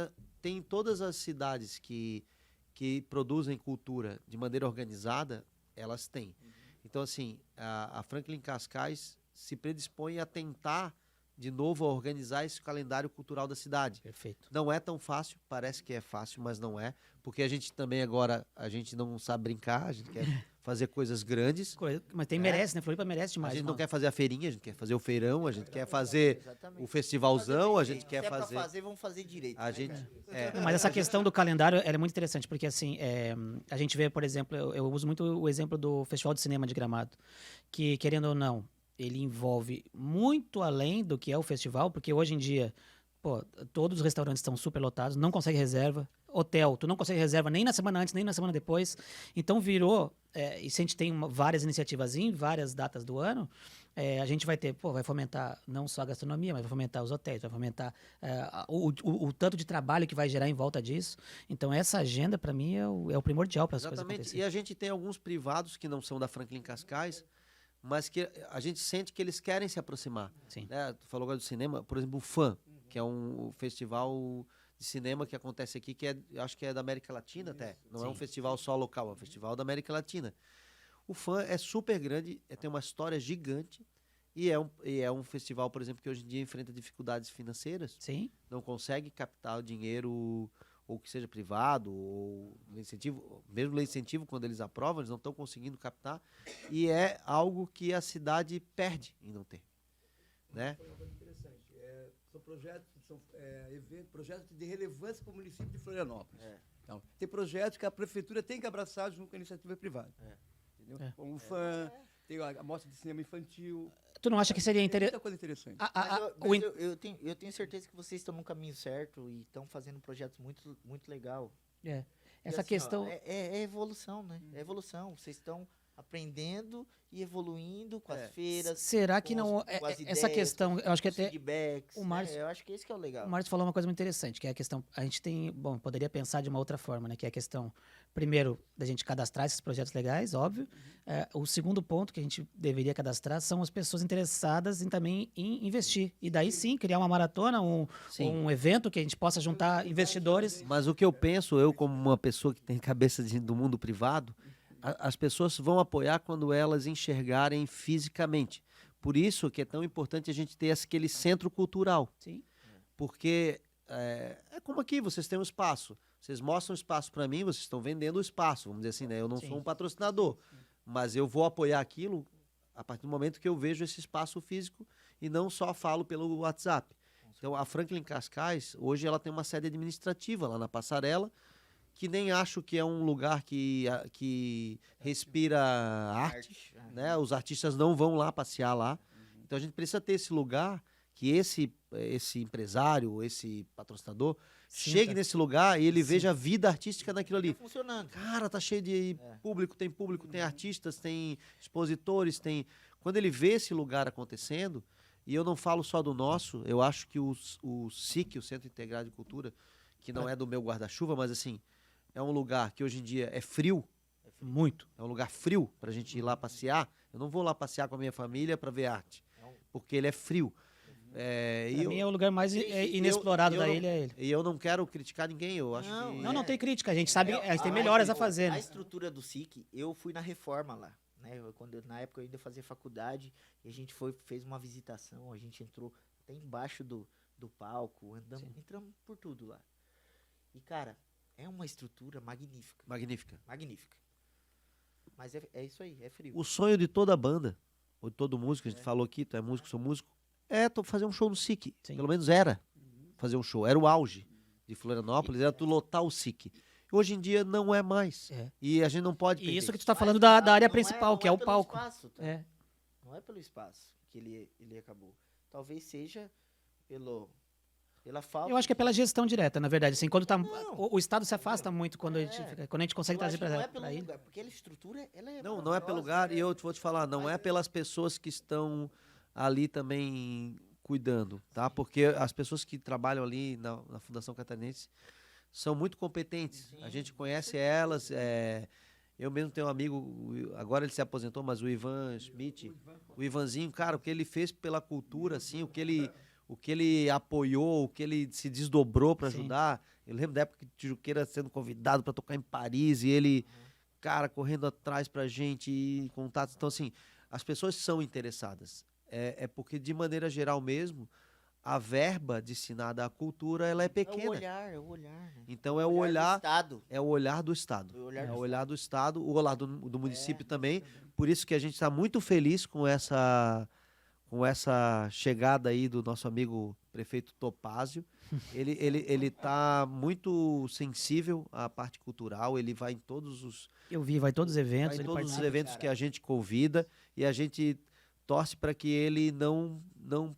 em todas as cidades que produzem cultura de maneira organizada, elas têm. Então, assim, a Franklin Cascais se predispõe a tentar de novo a organizar esse calendário cultural da cidade. Perfeito. Não é tão fácil, parece que é fácil, mas não é, porque a gente também agora, a gente não sabe brincar, a gente quer fazer coisas grandes. Mas merece, né? Floripa merece demais. A gente não quer fazer a feirinha, a gente quer fazer o feirão, a gente quer fazer o festivalzão, a gente quer fazer... Se é pra fazer, vamos fazer direito. A gente... Mas essa questão do calendário ela é muito interessante, porque assim, a gente vê, por exemplo, eu uso muito o exemplo do Festival de Cinema de Gramado, que, querendo ou não, ele envolve muito além do que é o festival, porque hoje em dia, todos os restaurantes estão super lotados, não consegue reserva. Hotel, tu não consegue reserva nem na semana antes, nem na semana depois. Então virou, e se a gente tem várias iniciativas em várias datas do ano, a gente vai ter, vai fomentar não só a gastronomia, mas vai fomentar os hotéis, vai fomentar o tanto de trabalho que vai gerar em volta disso. Então essa agenda, para mim, é o primordial para as coisas acontecerem. E a gente tem alguns privados que não são da Franklin Cascais, mas que a gente sente que eles querem se aproximar. Sim. Né? Tu falou agora do cinema, por exemplo, o FAM, que é um festival de cinema que acontece aqui, que eu acho que é da América Latina até. Não é um festival só local, é um festival da América Latina. O FAM é super grande, tem uma história gigante, e é um festival, por exemplo, que hoje em dia enfrenta dificuldades financeiras, Sim. não consegue captar o dinheiro, ou que seja privado, ou lei incentivo, mesmo lei incentivo, quando eles aprovam, eles não estão conseguindo captar, e é algo que a cidade perde em não ter. Né? Foi uma coisa interessante. São projetos de relevância para o município de Florianópolis. Então, tem projetos que a prefeitura tem que abraçar junto com a iniciativa privada. Entendeu? Como o FAM, tem a mostra de cinema infantil. Tu não acha que seria Tem interessante? muita coisa interessante. Eu tenho certeza que vocês estão no caminho certo e estão fazendo projetos muito, muito legal. Essa assim, questão. é evolução, né? É evolução. Vocês estão aprendendo e evoluindo com as feiras. Será que com não. com as Essa ideias, questão, eu acho que os até. feedbacks, o Márcio- né? Eu acho que esse que é o legal. O Márcio falou uma coisa muito interessante, que é a questão. A gente tem. Bom, poderia pensar de uma outra forma, né? Que é a questão, primeiro, da gente cadastrar esses projetos legais, óbvio. O segundo ponto que a gente deveria cadastrar são as pessoas interessadas também em investir. E daí sim, criar uma maratona, Sim. um evento que a gente possa juntar investidores. Mas o que eu penso, eu como uma pessoa que tem cabeça do mundo privado, as pessoas vão apoiar quando elas enxergarem fisicamente. Por isso que é tão importante a gente ter aquele centro cultural. Sim. Porque é como aqui, vocês têm um espaço. Vocês mostram o espaço para mim, vocês estão vendendo o espaço, vamos dizer assim, né? Eu não Sim. sou um patrocinador, mas eu vou apoiar aquilo a partir do momento que eu vejo esse espaço físico e não só falo pelo WhatsApp. Então, a Franklin Cascais, hoje ela tem uma sede administrativa lá na Passarela, que nem acho que é um lugar que respira arte, né? Os artistas não vão lá passear lá. Então a gente precisa ter esse lugar que esse empresário, esse patrocinador, chegue nesse lugar e ele veja a vida artística naquilo ali. Tá funcionando. Cara, tá cheio de público, tem artistas, tem expositores, tem... Quando ele vê esse lugar acontecendo, e eu não falo só do nosso, eu acho que o SIC, o Centro Integrado de Cultura, que não é do meu guarda-chuva, mas assim, é um lugar que hoje em dia é frio, Muito. é um lugar frio pra gente ir lá passear. Eu não vou lá passear com a minha família para ver arte, porque ele é frio. Pra mim é o lugar mais inexplorado da ilha, é ele. E eu não quero criticar ninguém, eu acho Não, que... Não tem crítica, a gente sabe, a gente tem melhoras a fazer, A né? estrutura do SIC, eu fui na reforma lá. Né? Na época eu ainda fazia faculdade e a gente fez uma visitação, a gente entrou até embaixo do palco, entramos por tudo lá. E, cara, é uma estrutura magnífica. Magnífica. Magnífica. Mas é isso aí, é frio. O sonho de toda banda, ou de todo músico, a gente falou aqui, tu é músico, sou músico, fazer um show no SIC. Sim. Pelo menos era fazer um show. Era o auge de Florianópolis, era tu lotar o SIC. Hoje em dia não é mais. E a gente não pode perder. E isso que tu tá falando da área principal, que é o pelo palco. Espaço, tá? É. Não é pelo espaço que ele acabou. Talvez seja pela falta. Eu acho que é pela gestão direta, na verdade. Assim, quando tá, Não. o Estado se afasta muito quando a gente consegue Eu trazer acho que não é pra pelo ele. lugar, porque aquela estrutura, ela é Não é maravilhosa, pelo lugar, né? e eu vou te falar, não é pelas pessoas que estão ali também cuidando, tá? Porque as pessoas que trabalham ali na Fundação Catarinense são muito competentes. A gente conhece elas, eu mesmo tenho um amigo, agora ele se aposentou, mas o Ivan Schmidt, o Ivanzinho, cara, o que ele fez pela cultura, assim, o que ele apoiou, o que ele se desdobrou para ajudar. Eu lembro da época que Tijuqueira sendo convidado para tocar em Paris e ele, cara, correndo atrás pra gente e contatos. Então, assim, as pessoas são interessadas. É porque, de maneira geral mesmo, a verba destinada à cultura, ela é pequena. É o olhar. Né? Então, é o olhar... do Estado. É o olhar do Estado. O olhar É do o olhar do Estado, o olhar do município também. Por isso que a gente está muito feliz com essa chegada aí do nosso amigo prefeito Topázio. Ele está muito sensível à parte cultural, ele vai em todos os... Eu vi, vai todos os eventos. Vai em ele todos os participa. eventos que a gente convida e a gente torce para que ele não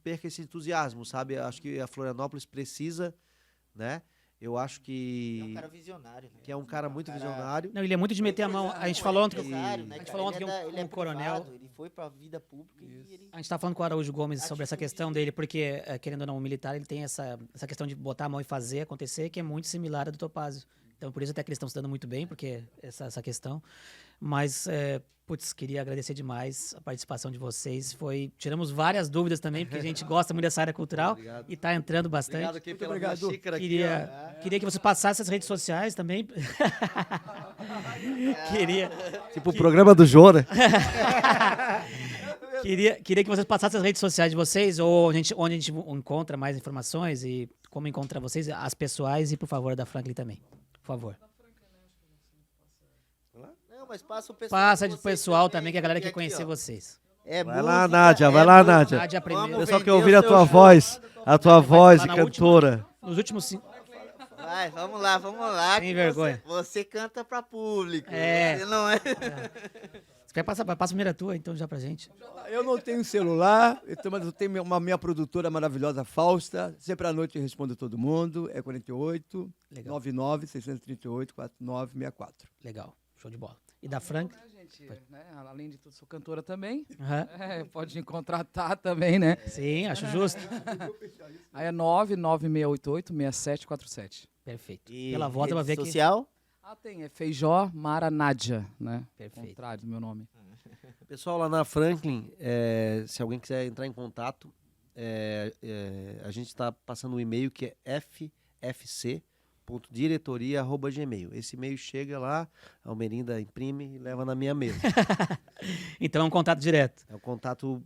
perca esse entusiasmo, sabe? Acho que a Florianópolis precisa, né? Eu acho que... É um cara visionário, né? Que é um cara muito visionário. Não, ele é muito de meter a mão. A gente falou ontem Empresário, que né, a gente cara? falou ontem que Ele é um coronel. privado, ele foi pra vida pública e ele... A gente tá falando com o Araújo Gomes sobre essa questão dele, porque, querendo ou não, o militar ele tem essa questão de botar a mão e fazer acontecer, que é muito similar à do Topázio. Então, por isso até que eles estão se dando muito bem, porque essa questão. Mas, queria agradecer demais a participação de vocês. Tiramos várias dúvidas também, porque a gente gosta muito dessa área cultural e está entrando bastante. Obrigado aqui pela obrigado. minha xícara aqui, Queria que você passasse as redes sociais também. Queria... Tipo o programa do Jô, né? Queria que vocês passassem as redes sociais de vocês, ou onde a gente encontra mais informações e como encontrar vocês, as pessoais, e por favor, da Franklin também. Por favor. Não, mas passa o pessoal. Passa de vocês pessoal também, que a galera porque quer conhecer aqui, ó, vocês. É Vai música, lá, Nádia, vai é lá, música. Nádia. Nádia primeiro. Vamos Pessoal quer vender ouvir o a seu tua show. voz, a tua voz de na última- cantora. Nos últimos 5... Vai, vamos lá. Sem que vergonha. Você canta pra público. É. Você não é. Você quer passar primeiro a tua, então, já pra gente? Eu não tenho celular, mas eu tenho minha produtora maravilhosa, Fausta. Sempre à noite eu respondo todo mundo. É 48 Legal. 99 638 4964. Legal. Show de bola. E da Franklin? Gente, né, além de tudo, sou cantora também. Aham. Pode me contratar também, né? Sim, acho justo. Aí é 99688-6747. Perfeito. E Pela volta, vai rede ver que... social? Tem, é Feijó Mara Nádia, né? Perfeito. Contrário do meu nome. Pessoal, lá na Franklin, se alguém quiser entrar em contato, a gente está passando um e-mail que é ffc.diretoria@gmail. Esse e-mail chega lá, a Almerinda imprime e leva na minha mesa. Então é um contato direto. É o contato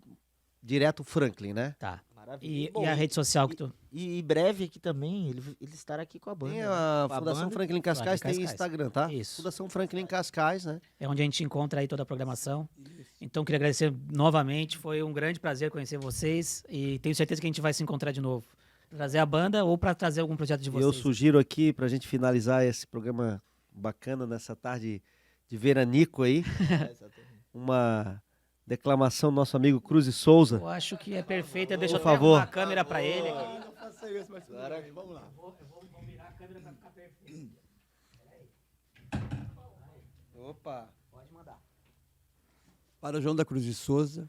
direto Franklin, né? Tá. Maravilha. E Bom, a rede social que tu... E breve aqui também, ele estará aqui com a banda. Tem né? a Com Fundação banda. Franklin Cascais, Franklin tem Cascais. Instagram, tá? Isso. Fundação Franklin Cascais, né? É onde a gente encontra aí toda a programação. Então, queria agradecer novamente. Foi um grande prazer conhecer vocês. E tenho certeza que a gente vai se encontrar de novo. Pra trazer a banda ou para trazer algum projeto de E vocês. eu sugiro aqui, pra gente finalizar esse programa bacana nessa tarde de veranico aí, uma declamação do nosso amigo Cruz e Souza. Eu acho que é perfeita. Deixa eu Por até favor. arrumar a câmera para ele aqui. Não faça isso, mas tudo bem, vamos lá. Opa! Pode mandar. Para João da Cruz de Souza,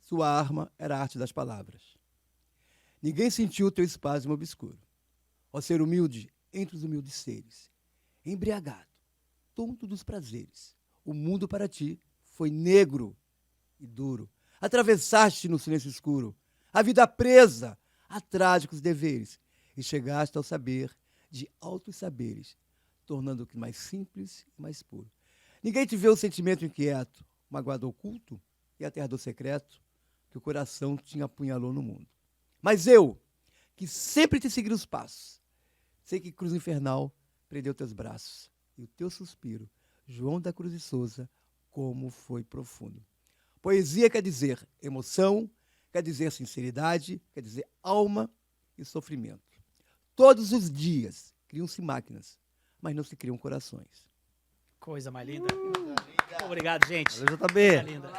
sua arma era a arte das palavras. Ninguém sentiu o teu espasmo obscuro. Ó ser humilde entre os humildes seres, embriagado, tonto dos prazeres, o mundo para ti foi negro e duro. Atravessaste no silêncio escuro a vida presa a trágicos deveres e chegaste ao saber de altos saberes, tornando-o mais simples e mais puro. Ninguém te vê o sentimento inquieto, magoado oculto e a terra do secreto que o coração te apunhalou no mundo. Mas eu, que sempre te segui os passos, sei que cruz infernal prendeu teus braços e o teu suspiro, João da Cruz de Souza, como foi profundo. Poesia quer dizer emoção, quer dizer sinceridade, quer dizer alma e sofrimento. Todos os dias criam-se máquinas, mas não se criam corações. Coisa mais linda. Obrigado, gente. Valeu, JB. Coisa linda.